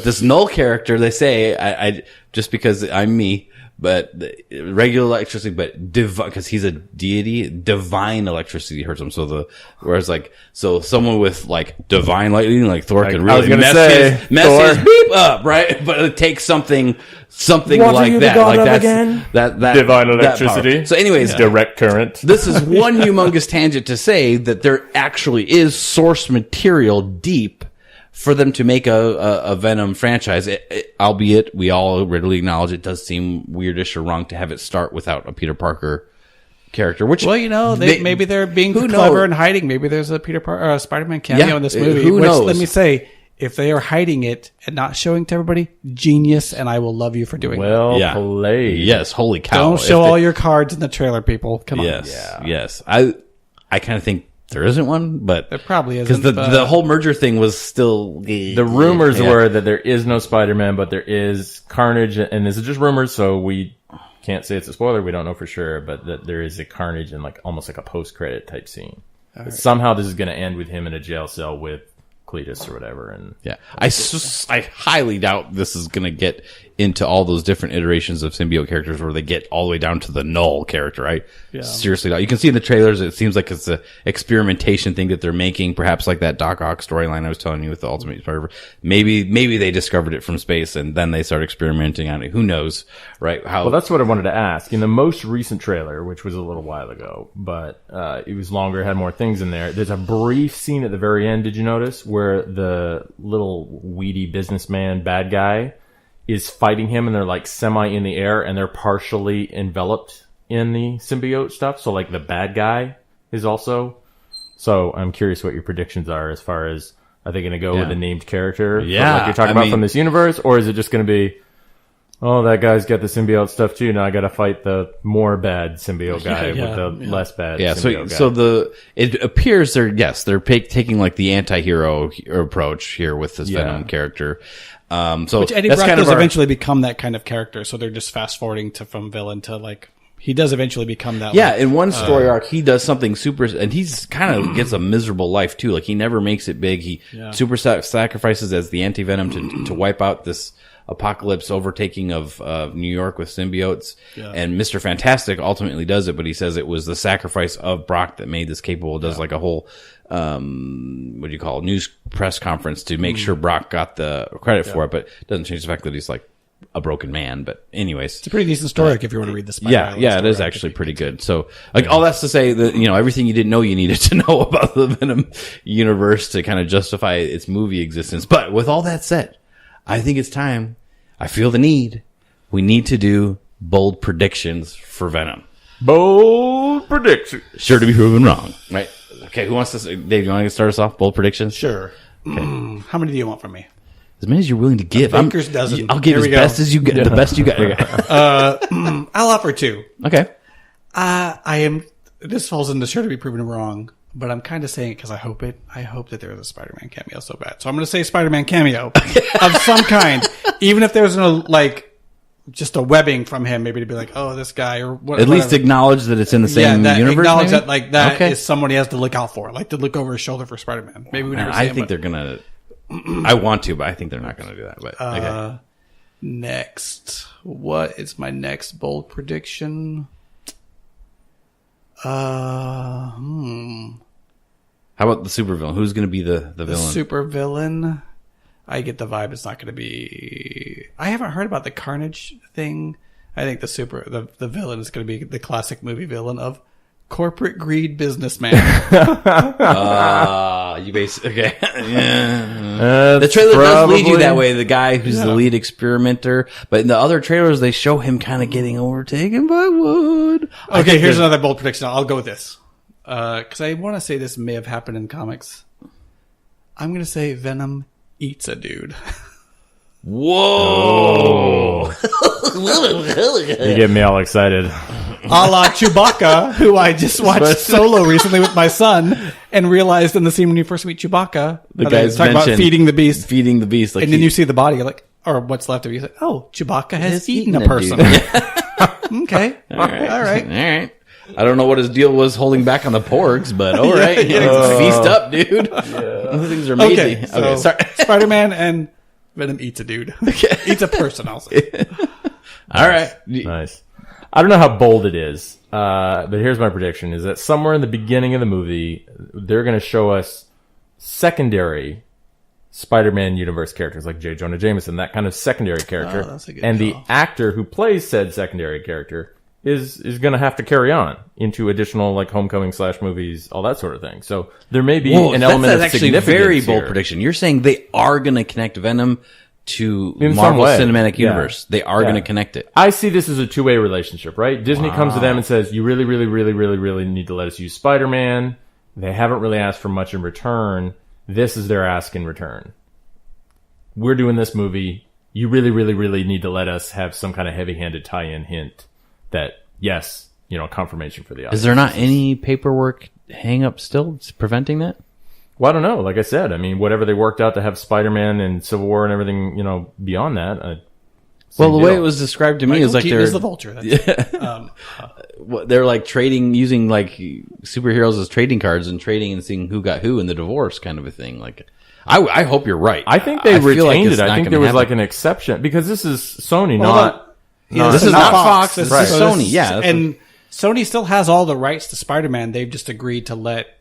B: this Null character, they say, I just because I'm me, but regular electricity, but because he's a deity, divine electricity hurts him. So whereas someone with like divine lightning, like Thor, can really mess his beep up, right? But it takes something
A: What
B: like
A: are you
B: that.
A: the god
B: Like
A: of
B: that's
A: again?
B: that
A: Divine electricity.
B: So anyways,
A: direct current.
B: this is one humongous tangent to say that there actually is source material deep for them to make a Venom franchise, albeit we all readily acknowledge it does seem weirdish or wrong to have it start without a Peter Parker character. Which,
C: Well, maybe they're being
B: who
C: clever
B: knows?
C: and hiding. Maybe there's a Spider-Man cameo in this movie.
B: who knows?
C: Let me say, if they are hiding it and not showing to everybody, genius, and I will love you for doing it.
A: Well played.
B: Yes, holy cow!
C: Don't show all your cards in the trailer, people. Come on.
B: Yes. I kind of think there isn't one, but
C: There probably isn't.
B: because the whole merger thing was still
A: The rumors were that there is no Spider-Man, but there is Carnage, and this is just rumors, so we can't say it's a spoiler. We don't know for sure, but that there is a Carnage in like almost like a post-credit type scene. Right. Somehow this is going to end with him in a jail cell with Cletus or whatever. And
B: yeah, I highly doubt this is going to get into all those different iterations of symbiote characters where they get all the way down to the Null character, right? Yeah. Seriously, you can see in the trailers, it seems like it's a experimentation thing that they're making, perhaps like that Doc Ock storyline I was telling you with the Ultimate Spider-Man. Maybe they discovered it from space and then they start experimenting on it. Who knows, right?
A: Well, that's what I wanted to ask. In the most recent trailer, which was a little while ago, but it was longer, had more things in there. There's a brief scene at the very end, did you notice, where the little weedy businessman bad guy is fighting him, and they're like semi in the air, and they're partially enveloped in the symbiote stuff. So like the bad guy is also. So I'm curious what your predictions are as far as, are they going to go with a named character?
B: Yeah,
A: like you're talking about from this universe, or is it just going to be, oh, that guy's got the symbiote stuff too. Now I got to fight the more bad symbiote guy with the less bad symbiote guy.
B: It appears they're taking like the anti-hero approach here with this Venom character.
C: Which Eddie Brock does eventually become that kind of character, so they're just fast forwarding from villain to like, he does eventually become that.
B: Yeah, in one story arc, he does something super, and he's kind of gets a miserable life too. Like he never makes it big. He super sacrifices as the anti-Venom to wipe out this apocalypse overtaking of New York with symbiotes. Yeah. And Mr. Fantastic ultimately does it, but he says it was the sacrifice of Brock that made this capable. Does like a whole what do you call it, news press conference to make sure Brock got the credit for it, but it doesn't change the fact that he's like a broken man. But anyways,
C: it's a pretty decent story if you want to read the Spider
B: it is actually pretty good. So like all that's to say that, everything you didn't know you needed to know about the Venom universe to kind of justify its movie existence. But with all that said, I think it's time. I feel the need. We need to do bold predictions for Venom.
A: Bold predictions.
B: Sure to be proven wrong, right? Okay, who wants to? Dave, you want to start us off? Bold predictions?
C: Sure. Okay. How many do you want from me?
B: As many as you're willing to give.
C: Baker's dozen.
B: I'll give as best as you get. The best you got.
C: I'll offer 2.
B: Okay.
C: This falls into sure to be proven wrong, but I'm kind of saying it because I hope that there is a Spider-Man cameo so bad. So I'm going to say Spider-Man cameo of some kind, even if there's no just a webbing from him, maybe to be like, oh, this guy, or whatever.
B: At least acknowledge that it's in the same universe.
C: Acknowledge that is someone he has to look out for, like to look over his shoulder for Spider-Man. Maybe we never see him.
B: I think they're gonna. I want to, but I think they're not gonna do that. But okay.
C: Next, what is my next bold prediction? How
B: about the supervillain? Who's gonna be the villain?
C: Supervillain. I get the vibe it's not going to be. I haven't heard about the Carnage thing. I think the villain is going to be the classic movie villain of corporate greed businessman.
B: You basically okay. Yeah. The trailer does lead you that way. The guy who's the lead experimenter, but in the other trailers, they show him kind of getting overtaken by Wood.
C: Okay, here's another bold prediction. I'll go with this because I want to say this may have happened in comics. I'm going to say Venom eats a dude.
B: Whoa!
A: You get me all excited.
C: A la Chewbacca, who I just watched Solo recently with my son, and realized in the scene when you first meet Chewbacca,
B: the guy's
C: talking about feeding the beast,
B: like,
C: and then you see the body, you're like, or what's left of you, like, oh, Chewbacca has eaten a person. Okay, all right.
B: I don't know what his deal was holding back on the porgs, but all right, feast up, dude. Those things are amazing.
C: Okay, sorry. Spider-Man and Venom eats a dude. Eats a person also.
B: All right.
A: Nice. I don't know how bold it is, but here's my prediction, is that somewhere in the beginning of the movie, they're going to show us secondary Spider-Man universe characters like J. Jonah Jameson, that kind of secondary character.
C: That's a good
A: and
C: call.
A: the actor who plays said secondary character is going to have to carry on into additional like Homecoming / movies, all that sort of thing. So there may be an element of
B: actually
A: significance
B: very bold
A: here.
B: prediction. You're saying they are going to connect Venom to
A: In some
B: Marvel
A: way.
B: Cinematic Universe. They are going to connect it.
A: I see this as a two-way relationship, right? Disney comes to them and says, you really, really, really, really, really need to let us use Spider-Man. They haven't really asked for much in return. This is their ask in return. We're doing this movie. You really, really, really need to let us have some kind of heavy-handed tie-in hint that, yes, confirmation for the audience.
B: Is there not any paperwork hang up still preventing that?
A: Well, I don't know. Like I said, I mean, whatever they worked out to have Spider-Man and Civil War and everything, beyond that.
B: Well, the way it was described to me is like
C: Keaton
B: they're
C: is the Vulture. That's
B: they're like trading, using like superheroes as trading cards and trading and seeing who got who in the divorce kind of a thing. Like, I hope you're right.
A: I think they
B: feel like
A: retained
B: it's
A: it. I
B: not
A: think
B: gonna
A: there was
B: happen.
A: like an exception because this is Sony,
B: this is not Fox. This
C: Right.
B: is
C: So
B: Sony. Yeah,
C: and Sony still has all the rights to Spider-Man. They've just agreed to let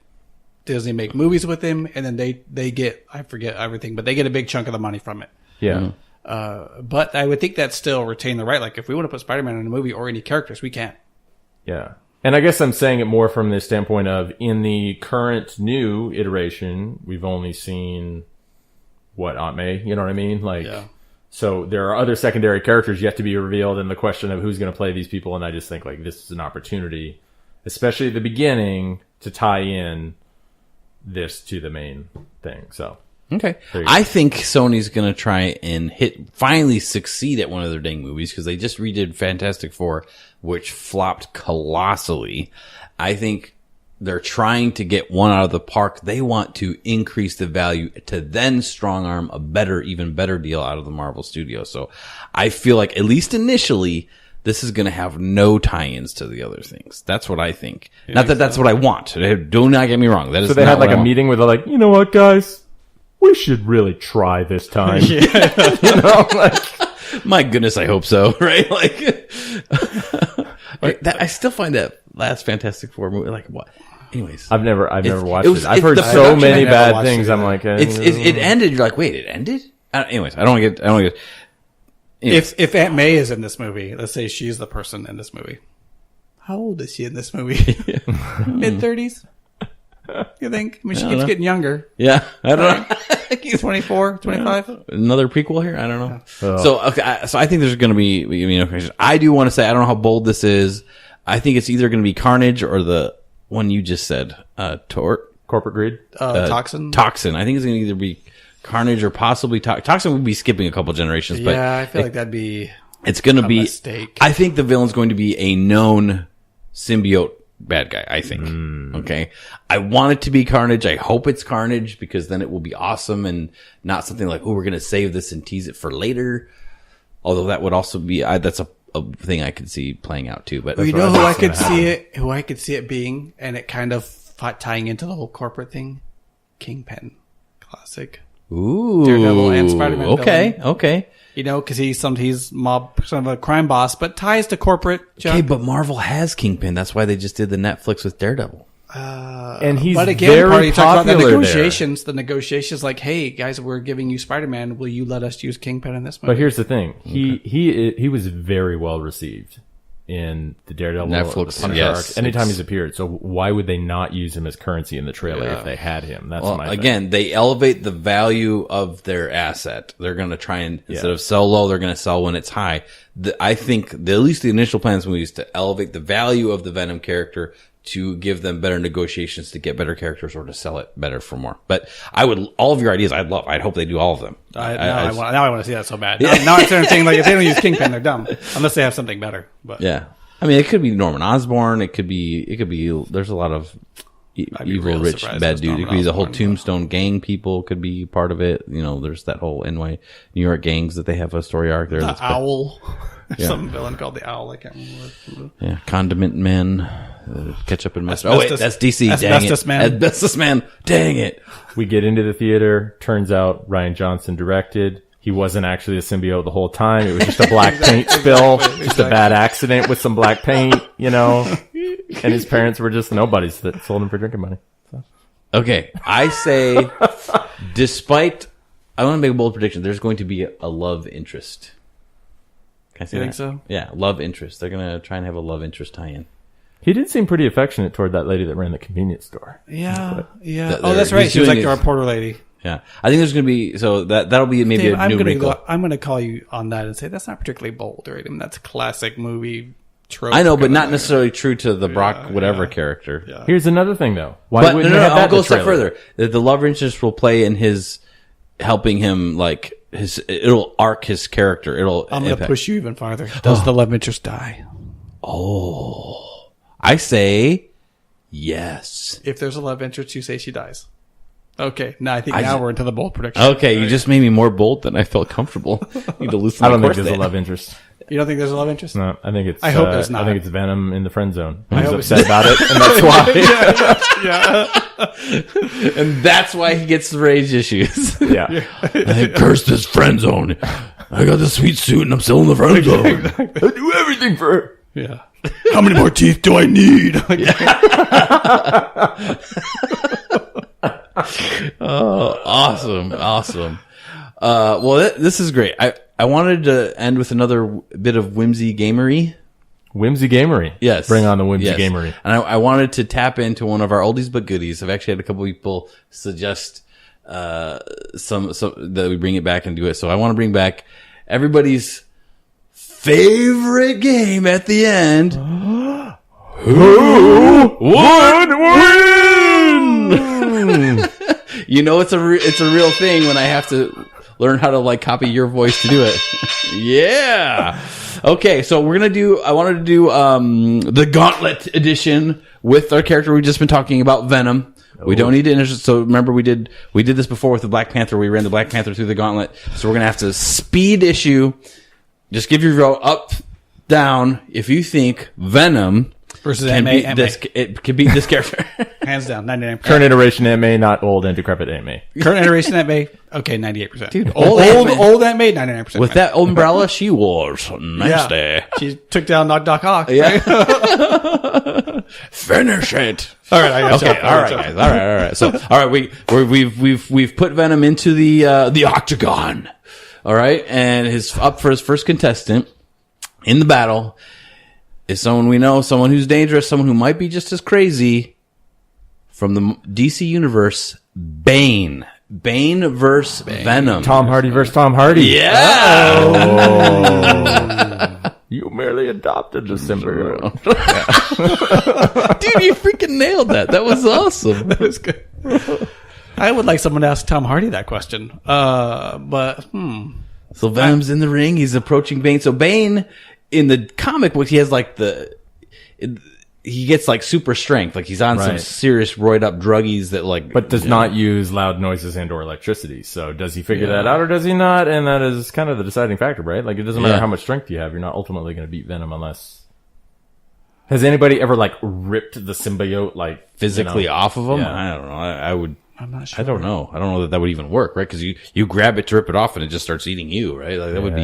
C: Disney make movies with him, and then they get, I forget everything, but they get a big chunk of the money from it.
A: Yeah.
C: But I would think that still retain the right. Like if we want to put Spider-Man in a movie or any characters, we can.
A: Yeah. And I guess I'm saying it more from the standpoint of in the current new iteration, we've only seen Aunt May, you know what I mean? Like, so there are other secondary characters yet to be revealed, and the question of who's going to play these people. And I just think like this is an opportunity, especially at the beginning, to tie in this to the main thing. So
B: okay, I think Sony's gonna try and finally succeed at one of their dang movies because they just redid Fantastic Four, which flopped colossally. I think they're trying to get one out of the park. They want to increase the value to then strong arm a even better deal out of the Marvel studio. So I feel like at least initially, this is going to have no tie-ins to the other things. That's what I think. Not that that's what I want. Do not get me wrong. That is
A: so they
B: not
A: had like
B: what I
A: a
B: want.
A: meeting where they're like, you know what, guys, we should really try this time.
B: My goodness, I hope so. Right? Like, I still find that last Fantastic Four movie like what? Anyways,
A: I've never watched it. I've heard
B: the
A: so
B: production,
A: many
C: I never
A: bad
C: watched
A: things.
C: it
A: I'm
C: either.
A: like,
B: it ended. You're like, wait, it ended? Anyways, I don't get. Anyways.
C: If Aunt May is in this movie, let's say she's the person in this movie. How old is she in this movie? Mid-30s? You think? I mean, she keeps getting younger.
B: Yeah, I don't know.
C: 24, 25?
B: Another prequel here? I don't know. So, okay, so I think there's going to be, I do want to say, I don't know how bold this is. I think it's either going to be Carnage or the one you just said,
A: corporate greed.
C: Toxin?
B: Toxin. I think it's going to either be Carnage or possibly Toxin would be skipping a couple generations, but
C: Yeah, I feel like that'd be
B: it's going to be
C: mistake.
B: I think the villain's going to be a known symbiote bad guy, I think. Okay. I want it to be Carnage. I hope it's Carnage because then it will be awesome and not something like, oh, we're going to save this and tease it for later. Although that would also be, that's a thing I could see playing out too. But
C: Well, you know who I could see it being, and it kind of tying into the whole corporate thing? Kingpin. Classic.
B: Ooh.
C: Daredevil and Spider-Man villain.
B: Okay.
C: You know, because he's some of a crime boss, but ties to corporate junk.
B: Okay, but Marvel has Kingpin. That's why they just did the Netflix with Daredevil.
A: And he's
C: But again,
A: very
C: you talked about the
A: popular
C: negotiations. The negotiations, like, hey guys, we're giving you Spider-Man. Will you let us use Kingpin in this movie?
A: But here's the thing: he was very well received in the Daredevil
D: Netflix,
A: the Punisher
D: yes,
A: arc. Anytime he's appeared. So why would they not use him as currency in the trailer if they had him? That's my thing.
D: Again, they elevate the value of their asset. They're going to try and, instead of sell low, they're going to sell when it's high. I think at least the initial plans was to elevate the value of the Venom character to give them better negotiations to get better characters or to sell it better for more. But all of your ideas, I'd hope they do all of them.
C: Now I want to see that so bad. Now I'm saying, like, if they don't use Kingpin, they're dumb. Unless they have something better. But
D: yeah. I mean, it could be Norman Osborn. It could be, there's a lot of evil, rich, bad dude. It could be the whole Tombstone gang people could be part of it. You know, there's that whole New York gangs that they have a story arc there.
C: The Owl. Some villain called the Owl. I can't remember.
D: Yeah. Condiment Men. Ketchup and mustard. Oh, wait, that's DC.
C: Asbestos Man.
D: Asbestos Man. Dang it.
A: We get into the theater. Turns out Rian Johnson directed. He wasn't actually a symbiote the whole time. It was just a black paint spill. Just a bad accident with some black paint, you know. And his parents were just nobodies that sold him for drinking money. So.
D: Okay. I say, I want to make a bold prediction. There's going to be a love interest. Can I say that?
C: You think so?
D: Yeah, love interest. They're going to try and have a love interest tie-in.
A: He did seem pretty affectionate toward that lady that ran the convenience store.
C: Yeah. That's right. She was like the reporter lady.
D: Yeah. I think there's going to be, that'll be maybe
C: Dave,
D: a new wrinkle.
C: I'm going to call you on that and say that's not particularly bold, right? I mean, that's a classic movie trope.
D: I know, but not necessarily true to the Brock character.
C: Yeah.
A: Here's another thing, though.
D: Why wouldn't you have that? I'll go a step further. The love interest will play in his helping him, like, it'll arc his character. I'm
C: going to push you even farther. Does the love interest die?
D: Oh. I say yes.
C: If there's a love interest, you say she dies. Okay, now we're into the bold prediction.
D: Okay, right. You just made me more bold than I felt comfortable. Need to loosen
A: I don't think there's a love interest.
C: You don't think there's a love interest?
A: No, I think it's.
C: I hope there's not.
A: I think it's Venom in the friend zone. He's upset about it, and that's why.
D: Yeah. And that's why he gets the rage issues.
A: Yeah.
D: I cursed this friend zone. I got the sweet suit, and I'm still in the friend zone.
A: Exactly. I do everything for her.
C: Yeah. How many more teeth do I need?
D: Oh, awesome. Well, this is great. I wanted to end with another bit of whimsy gamery.
A: Whimsy gamery.
D: Yes.
A: Bring on the whimsy gamery.
D: And I wanted to tap into one of our oldies but goodies. I've actually had a couple people suggest some that we bring it back and do it. So I want to bring back everybody's favorite game at the end.
A: Who would win?
D: You know, it's a real thing when I have to learn how to like copy your voice to do it. Yeah. Okay, so I wanted to do the Gauntlet edition with our character we've just been talking about, Venom. We don't need to so remember we did this before with the Black Panther. We ran the Black Panther through the Gauntlet. So we're going to have to speed issue. Just give your vote up, down if you think Venom
C: versus
D: can beat this character.
C: Hands down, 99%.
A: Current iteration Aunt May, not old and decrepit Aunt May.
C: Current iteration Aunt May, okay, 98%.
D: Dude,
C: old Aunt May, 99%.
D: With that umbrella, she was nasty.
C: Yeah. She took down Doc Ock.
D: Yeah. Finish it.
C: All right, I got
D: okay. All right, guys. All right. So, all right, we've put Venom into the octagon. All right, and up for his first contestant in the battle is someone we know, someone who's dangerous, someone who might be just as crazy from the DC universe, Bane. Bane versus Venom.
A: Tom Hardy versus Tom Hardy.
D: Yeah.
A: Oh. You merely adopted the symbiote.
D: Dude, you freaking nailed that. That was awesome.
C: That was good. I would like someone to ask Tom Hardy that question. But
D: So Venom's in the ring. He's approaching Bane. So Bane, in the comic book, he has like he gets like super strength. Like he's on some serious roid up druggies that like.
A: But does not use loud noises and or electricity. So does he figure that out or does he not? And that is kind of the deciding factor, right? Like it doesn't matter how much strength you have. You're not ultimately going to beat Venom unless. Has anybody ever like ripped the symbiote like
D: physically off of him?
A: Yeah.
D: I don't know. I would.
C: I'm not sure.
D: I don't know. I don't know that would even work, right? Because you grab it to rip it off and it just starts eating you, right? Like that would be.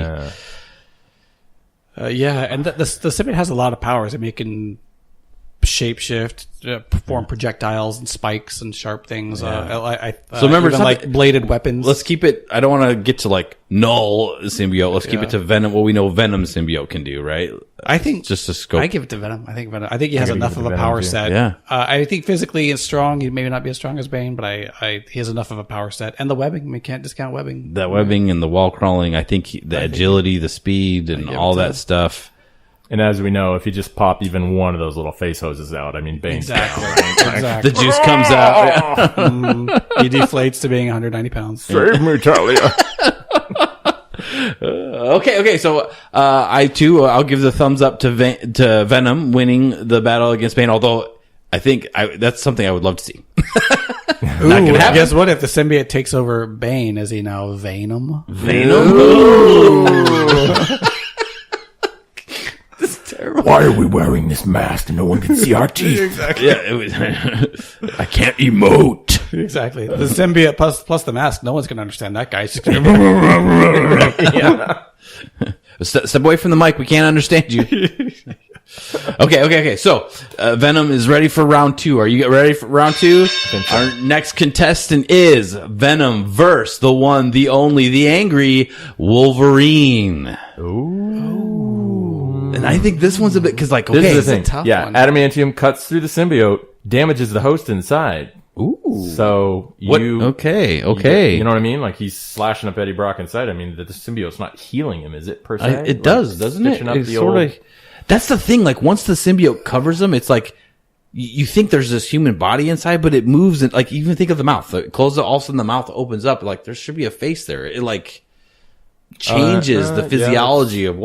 C: And the symbiote has a lot of powers. I mean, it can shapeshift, perform projectiles and spikes and sharp things.
D: So remember,
C: even like bladed weapons.
D: Let's keep it. I don't want to get to like null symbiote. Let's keep it to Venom. What we know Venom symbiote can do, right?
C: I think
D: just a scope.
C: I give it to Venom. I think he has enough of a power set.
D: Yeah.
C: I think physically and strong. He may not be as strong as Bane, but he has enough of a power set. And the webbing, we can't discount webbing.
D: That webbing and the wall crawling. I think the agility, the speed, and all that stuff.
A: And as we know, if you just pop even one of those little face hoses out, I mean, Bane's
C: exactly.
A: down,
C: Exactly.
D: The juice comes out.
C: He deflates to being 190 pounds.
A: Save me, Talia.
D: Okay. So I too, I'll give the thumbs up to Venom winning the battle against Bane. Although I think that's something I would love to see.
C: Ooh,
D: Not gonna happen.
C: guess what? If the symbiote takes over Bane, is he now Venom?
A: Why are we wearing this mask and no one can see our teeth?
C: Exactly.
D: Yeah, it was. I can't emote.
C: Exactly. The symbiote plus the mask, no one's going to understand that guy. He's just gonna
D: Step away from the mic. We can't understand you. Okay. So, Venom is ready for round 2. Are you ready for round 2? Our next contestant is Venom versus the one, the only, the angry Wolverine. And I think this one's a bit, cause like, okay,
A: This is the thing.
C: a tough one.
A: Adamantium cuts through the symbiote, damages the host inside.
D: Ooh.
A: So
D: Okay.
A: You know what I mean? Like he's slashing up Eddie Brock inside. I mean, the symbiote's not healing him, is it per se?
D: It does, doesn't it?
A: Stitching up
D: It's
A: the
D: sort
A: old-
D: of. That's the thing. Like once the symbiote covers him, it's like you think there's this human body inside, but it moves. And like even think of the mouth. It closes. All of a sudden, the mouth opens up. Like there should be a face there. It like changes the physiology of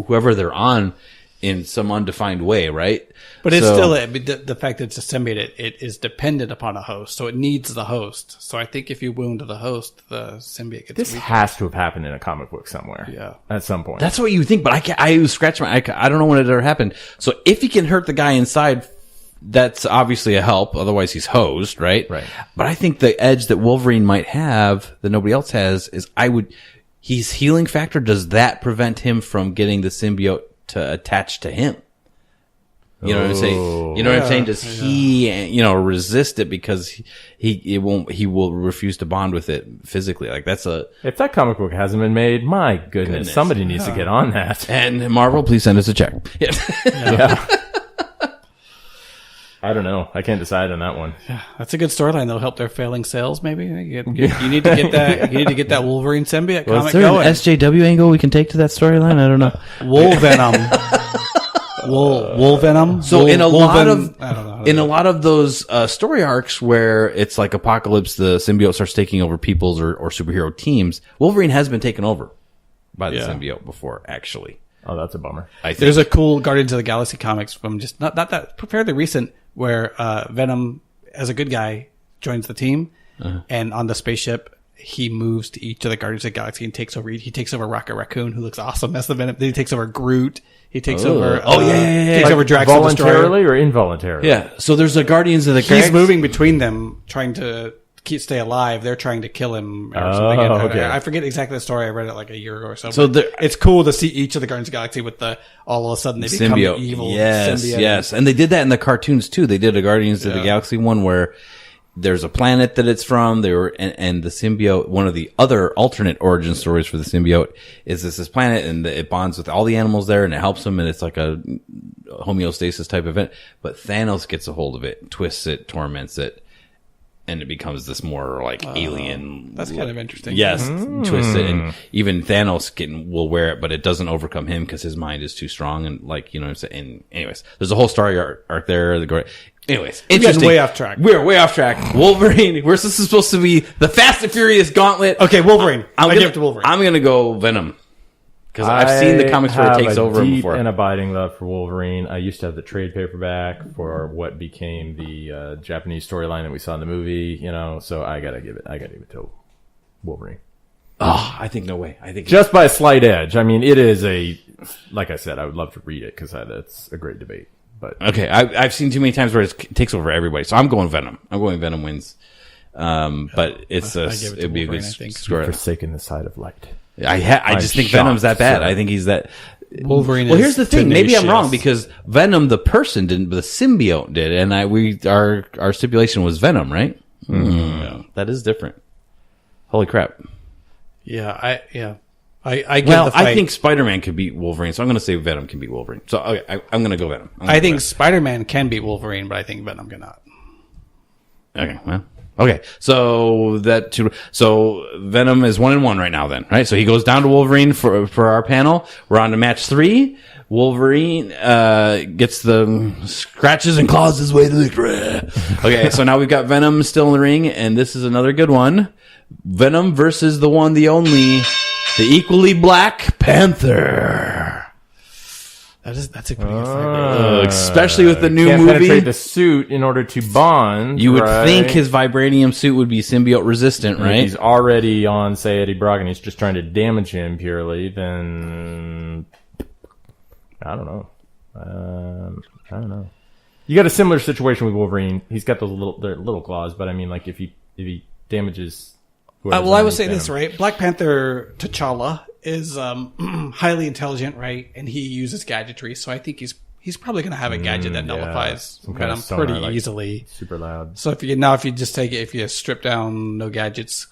D: whoever they're on in some undefined way, right?
C: But it's still the fact that it's a symbiote. It is dependent upon a host, so it needs the host. So I think if you wound the host, the symbiote gets
A: This
C: weaker.
A: has to have happened in a comic book somewhere.
C: Yeah.
A: At some point.
D: That's what you think, but I scratch my. I don't know when it ever happened. So if he can hurt the guy inside, that's obviously a help. Otherwise, he's hosed, right?
A: Right.
D: But I think the edge that Wolverine might have that nobody else has is his healing factor. Does that prevent him from getting the symbiote to attach to him? You know what I'm saying? You know what I'm saying? Does he, resist it because he will refuse to bond with it physically? Like that's
A: if that comic book hasn't been made, my goodness. Somebody needs to get on that.
D: and Marvel, please send us a check. Yeah.
A: Yeah. I don't know. I can't decide on that one.
C: That's a good storyline. That'll help their failing sales. Maybe you need to get that. You need to get that Wolverine symbiote comic
D: Is there
C: going.
D: an SJW angle we can take to that storyline? I don't know.
C: Wool Venom. Wool Venom.
D: So
C: Wool-
D: in a
C: Wool
D: lot
C: Venom-
D: of
C: I don't know.
D: in a lot of those story arcs where it's like Apocalypse, the symbiote starts taking over people's or superhero teams. Wolverine has been taken over by the symbiote before, actually.
A: Oh, that's a bummer.
D: I think.
C: There's a cool Guardians of the Galaxy comics from just not that fairly recent where Venom, as a good guy, joins the team, and on the spaceship he moves to each of the Guardians of the Galaxy and takes over. He takes over Rocket Raccoon, who looks awesome as the Venom. Then he takes over Groot. He takes over. Takes over Drax the Destroyer.
A: Voluntarily or involuntarily?
D: Yeah. So there's a Guardians of the
C: He's
D: Galaxy.
C: moving between them, trying to stay alive. They're trying to kill him or something. And
A: okay.
C: I forget exactly the story. I read it like a year ago or so.
D: So
C: but it's cool to see each of the Guardians of the Galaxy with all of a sudden they become the
D: symbiote.
C: evil
D: Yes,
C: symbiote.
D: yes. And they did that in the cartoons too. They did a Guardians of the Galaxy one where there's a planet that it's from. And the symbiote, one of the other alternate origin stories for the symbiote is this planet and it bonds with all the animals there and it helps them and it's like a homeostasis type event. But Thanos gets a hold of it, twists it, torments it. And it becomes this more like alien.
C: That's kind of interesting.
D: Yes, twist it, and even Thanos will wear it, but it doesn't overcome him because his mind is too strong. And like you know what I'm saying. And anyways, there's a whole story arc there. Anyways, interesting.
C: way off track.
D: We're way off track. Wolverine. This is supposed to be the Fast and Furious gauntlet.
C: Okay, Wolverine. I give it to Wolverine.
D: I'm gonna go Venom because I've seen the comics where it takes over him
A: deep
D: before.
A: and abiding love for Wolverine. I used to have the trade paperback for what became the Japanese storyline that we saw in the movie. So I gotta give it to Wolverine.
D: I think no way. I think
A: Just by a slight edge. I mean, it is like I said, I would love to read it because that's a great debate. But
D: okay, I've seen too many times where it takes over everybody, so I'm going Venom. I'm going Venom wins. But it'd be a good
C: Wolverine, I think.
D: story.
A: forsaken the side of light.
D: I just think
A: shocked,
D: Venom's that bad.
A: sir.
D: I think he's that.
C: Wolverine.
D: Well,
C: is
D: here's the thing. Maybe I'm
C: tenacious.
D: wrong because Venom, the person, didn't, but the symbiote did, and our stipulation was Venom, right? That is different. Holy crap!
C: I give the
D: Well,
C: fight.
D: I think Spider-Man could beat Wolverine, so I'm going to say Venom can beat Wolverine. So okay, I'm going to go Venom.
C: I think Spider-Man can beat Wolverine, but I think Venom cannot.
D: Okay, well, okay. So Venom is 1-1 right now. Then, right? So he goes down to Wolverine for our panel. We're on to match 3. Wolverine gets the scratches and claws his way to victory. Okay, so now we've got Venom still in the ring, and this is another good one. Venom versus the one, the only, the equally Black Panther.
C: That's a pretty good fight.
D: Especially with the new
A: Can't
D: movie.
A: penetrate the suit in order to bond.
D: You would
A: right?
D: think his vibranium suit would be symbiote resistant,
A: If
D: right?
A: he's already on, say, Eddie Brock, and he's just trying to damage him purely, then I don't know. I don't know. You got a similar situation with Wolverine. He's got those little claws, but I mean, like if he damages.
C: Well, I will say this, right? Black Panther T'Challa is highly intelligent, right? And he uses gadgetry, so I think he's probably going to have a gadget that nullifies
A: Some kind of
C: Venom
A: sonar,
C: pretty
A: like,
C: easily.
A: super loud.
C: So if you just take it, if you strip down, no gadgets,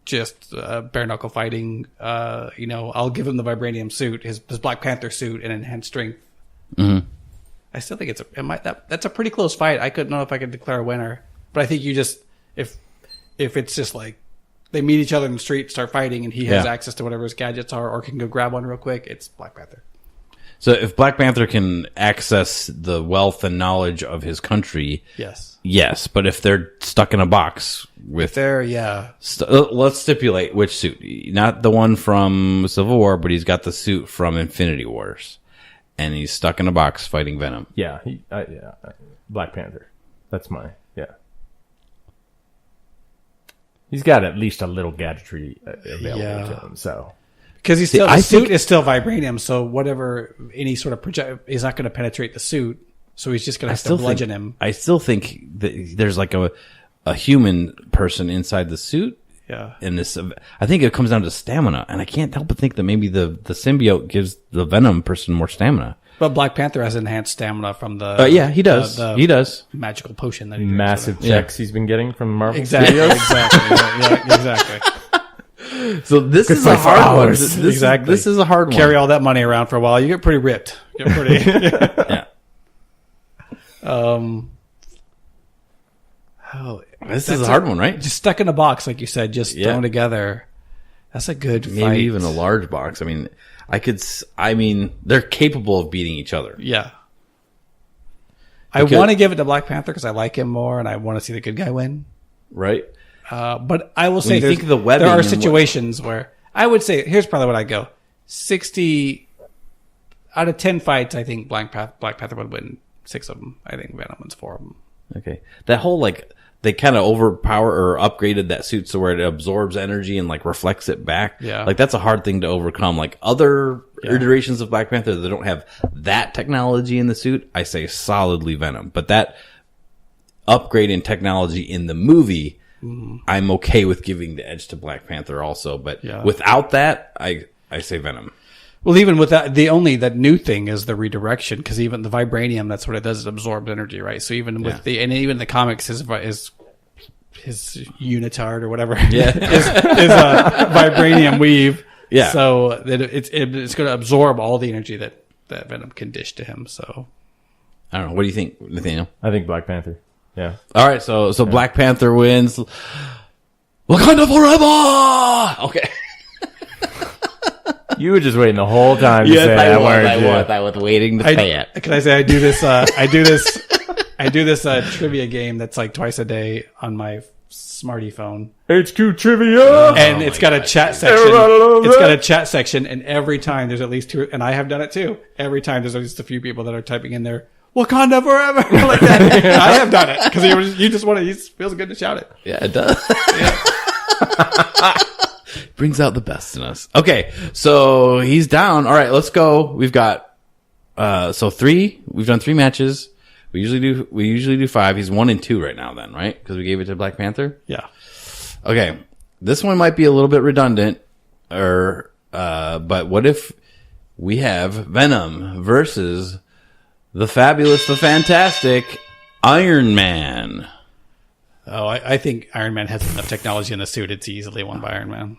C: just bare knuckle fighting, I'll give him the vibranium suit, his Black Panther suit, and enhanced strength.
D: Mm-hmm.
C: I still think that's a pretty close fight. I couldn't know if I could declare a winner, but I think you just if it's just like they meet each other in the street, start fighting, and he has access to whatever his gadgets are, or can go grab one real quick, it's Black Panther.
D: So if Black Panther can access the wealth and knowledge of his country, yes. But if they're stuck in a box with let's stipulate which suit. Not the one from Civil War, but he's got the suit from Infinity Wars, and he's stuck in a box fighting Venom.
A: Yeah, Black Panther. That's He's got at least a little gadgetry available to him, so.
C: Because the suit is still vibranium, so whatever, any sort of project is not going to penetrate the suit, so he's just going to have to bludgeon him.
D: I still think that there's like a human person inside the suit.
C: Yeah.
D: In this, I think it comes down to stamina, and I can't help but think that maybe the symbiote gives the Venom person more stamina.
C: But Black Panther has enhanced stamina from the...
D: he does. He does.
C: Magical potion that he drinks.
A: Massive checks he's been getting from Marvel
C: Exactly.
A: Studios.
C: Exactly.
D: So this is a hard one. This is a hard one.
C: Carry all that money around for a while. You get pretty ripped.
D: Yeah. This is a hard one, right?
C: Just stuck in a box, like you said, just thrown together. That's a good fight.
D: Maybe even a large box. I mean, they're capable of beating each other.
C: Yeah. I want to give it to Black Panther because I like him more and I want to see the good guy win.
D: Right.
C: But I will say
D: think of the webbing
C: there are
D: and
C: situations where I would say, here's probably what I go. 60 out of 10 fights, I think Black Panther would win 6 of them. I think Venom wins 4 of them.
D: Okay. That whole, they kind of overpower or upgraded that suit so where it absorbs energy and reflects it back.
C: Yeah.
D: That's a hard thing to overcome. Other iterations of Black Panther that don't have that technology in the suit, I say solidly Venom. But that upgrade in technology in the movie, I'm okay with giving the edge to Black Panther also. But without that, I say Venom.
C: Well, even with that, that new thing is the redirection, because even the vibranium, that's what it does, it absorbs energy, right? So even with even the comics, his unitard or whatever is a vibranium weave.
D: Yeah.
C: So that it's going to absorb all the energy that Venom can dish to him. So
D: I don't know. What do you think, Nathaniel?
A: I think Black Panther. Yeah.
D: All right. So Black Panther wins. Wakanda forever. Okay.
A: You were just waiting the whole time to say that, weren't you?
D: I was waiting to say it.
C: Can I say I do this? I do this trivia game that's twice a day on my smarty phone.
A: HQ Trivia,
C: and it's got a chat section. It's got a chat section, and every time there's at least 2, and I have done it too. Every time there's at least a few people that are typing in there, "Wakanda forever," like that. I have done it because you just want to. It feels good to shout it.
D: Yeah, it does. Brings out the best in us. Okay, so he's down. All right, let's go. We've got 3. We've done 3 matches. We usually do 5. He's 1-2 right now, then, right? Because we gave it to Black Panther.
C: Yeah.
D: Okay, this one might be a little bit redundant, but what if we have Venom versus the fabulous, the fantastic Iron Man.
C: Oh, I think Iron Man has enough technology in the suit. It's easily won by Iron Man.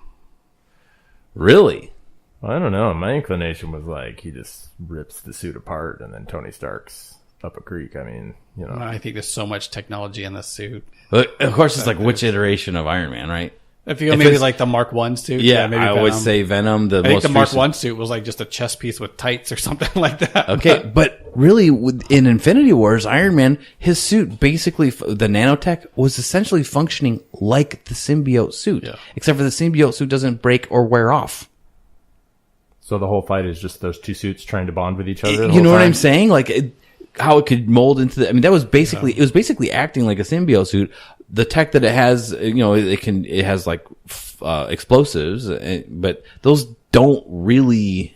D: Really?
A: Well, I don't know. My inclination was like he just rips the suit apart and then Tony Stark's up a creek. I mean, you know.
C: I think there's so much technology in the suit.
D: But of course, it's like which iteration of Iron Man, right?
C: If you go maybe like the Mark 1 suit.
D: Yeah,
C: maybe
D: I would say Venom.
C: I think the Mark 1 suit was like just a chest piece with tights or something like that.
D: Okay, but really, in Infinity Wars, Iron Man, his suit basically, the nanotech was essentially functioning like the symbiote suit, except for the symbiote suit doesn't break or wear off.
A: So the whole fight is just those two suits trying to bond with each other.
D: You know what I'm saying? Like how it could mold into the. I mean, that was basically it was basically acting like a symbiote suit. The tech that it has, it has like explosives, but those don't really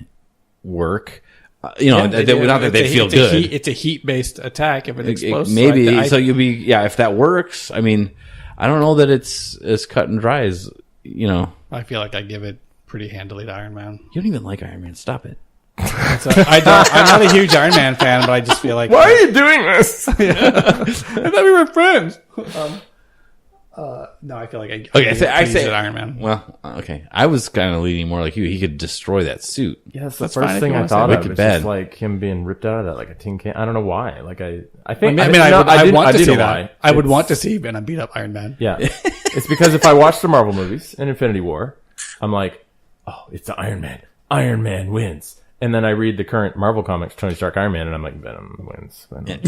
D: work. Not that they feel good.
C: It's a heat-based attack if it explodes.
D: Maybe if that works. I mean, I don't know that it's as cut and dry as
C: I feel like I give it pretty handily to Iron Man.
D: You don't even like Iron Man. Stop it.
C: I'm not a huge Iron Man fan, but I just feel like
A: why are you doing this?
C: I thought we were friends. No, I feel like I say
D: Iron Man. Well, okay, I was kind of leaning more like you. He could destroy that suit.
A: Yes, the first thing I thought of was
D: bad.
A: just like him being ripped out of that like a tin can. I don't know why. Like I think
C: I would want to see that. I would want to see Venom beat up Iron Man.
A: Yeah, it's because if I watch the Marvel movies and Infinity War, I'm like, oh, it's the Iron Man. Iron Man wins. And then I read the current Marvel comics, Tony Stark, Iron Man, and I'm like, Venom wins. Venom.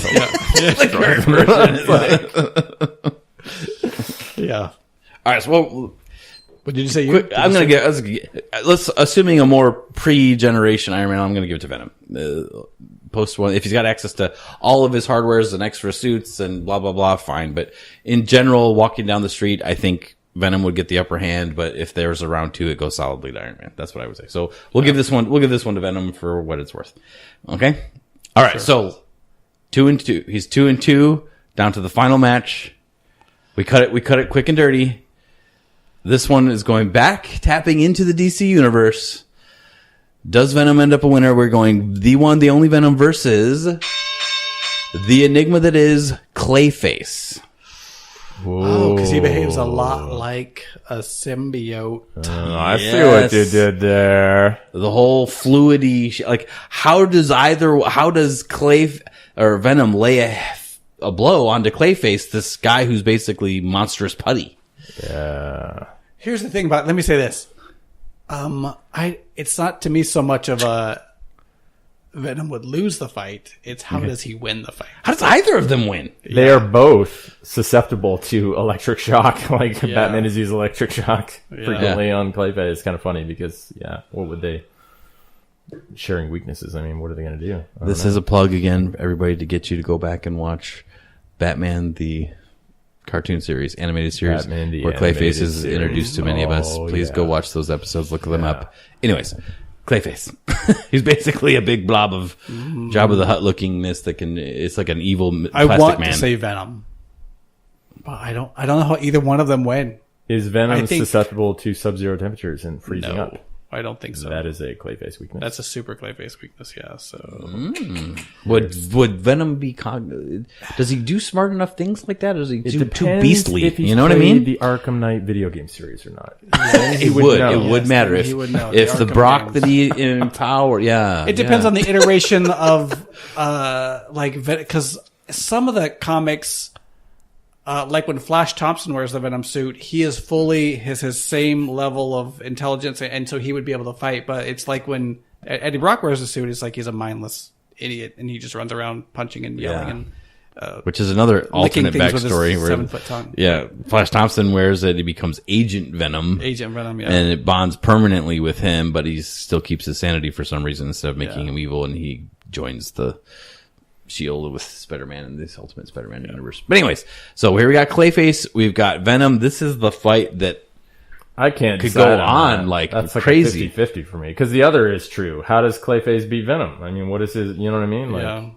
C: Yeah.
D: All right. So,
C: what did you say?
D: I'm going to let's assuming a more pre-generation Iron Man. I'm going to give it to Venom. Post one, if he's got access to all of his hardwares and extra suits and blah blah blah, fine. But in general, walking down the street, I think Venom would get the upper hand, but if there's a round 2, it goes solidly to Iron Man. That's what I would say. So we'll give this one to Venom for what it's worth. Okay. All right. Sure. So 2-2. He's 2-2 down to the final match. We cut it quick and dirty. This one is going back, tapping into the DC universe. Does Venom end up a winner? We're going the one, the only Venom versus the enigma that is Clayface.
C: Oh, because he behaves a lot like a symbiote.
A: I see what you did there.
D: The whole fluidy, like how does Venom lay a blow onto Clayface, this guy who's basically monstrous putty?
A: Yeah.
C: Here's the thing about. Let me say this. It's not to me so much of a Venom would lose the fight. It's how does he win the fight?
D: How does either of them win?
A: They are both susceptible to electric shock. Like Batman has used electric shock frequently on Clayface. It's kind of funny because what would they sharing weaknesses? I mean, what are they going to do?
D: This is a plug again, everybody, to get you to go back and watch Batman the cartoon series, animated series, where Clayface is introduced to many of us. Please go watch those episodes. Look them up. Anyways. Clayface. He's basically a big blob of Jabba the Hutt lookingness that it's like an evil plastic man.
C: I want to say Venom, but I don't know how either one of them win.
A: Is Venom susceptible to sub-zero temperatures and freezing up?
C: I don't think so.
A: That is a Clayface weakness.
C: That's a super Clayface weakness, yeah. So
D: would Venom be does he do smart enough things like that, or is he too beastly? You know what I mean?
A: The Arkham Knight video game series or not?
D: It would matter if the Brock that he empowered. Yeah,
C: it depends on the iteration of because some of the comics. Like when Flash Thompson wears the Venom suit, he is fully his same level of intelligence, and so he would be able to fight. But it's like when Eddie Brock wears the suit, it's like he's a mindless idiot, and he just runs around punching and yelling, and
D: which is another alternate backstory.
C: With his 7-foot tongue.
D: Yeah, Flash Thompson wears it; he becomes Agent Venom. And it bonds permanently with him, but he still keeps his sanity for some reason instead of making him evil, and he joins the Shield with Spider-Man in this Ultimate Spider-Man universe. But anyways, so here we got Clayface, we've got Venom. This is the fight that
A: I can't
D: could go on like
A: that's
D: crazy.
A: Like 50-50 for me because the other is true. How does Clayface beat Venom? I mean, what is his? You know what I mean? Like,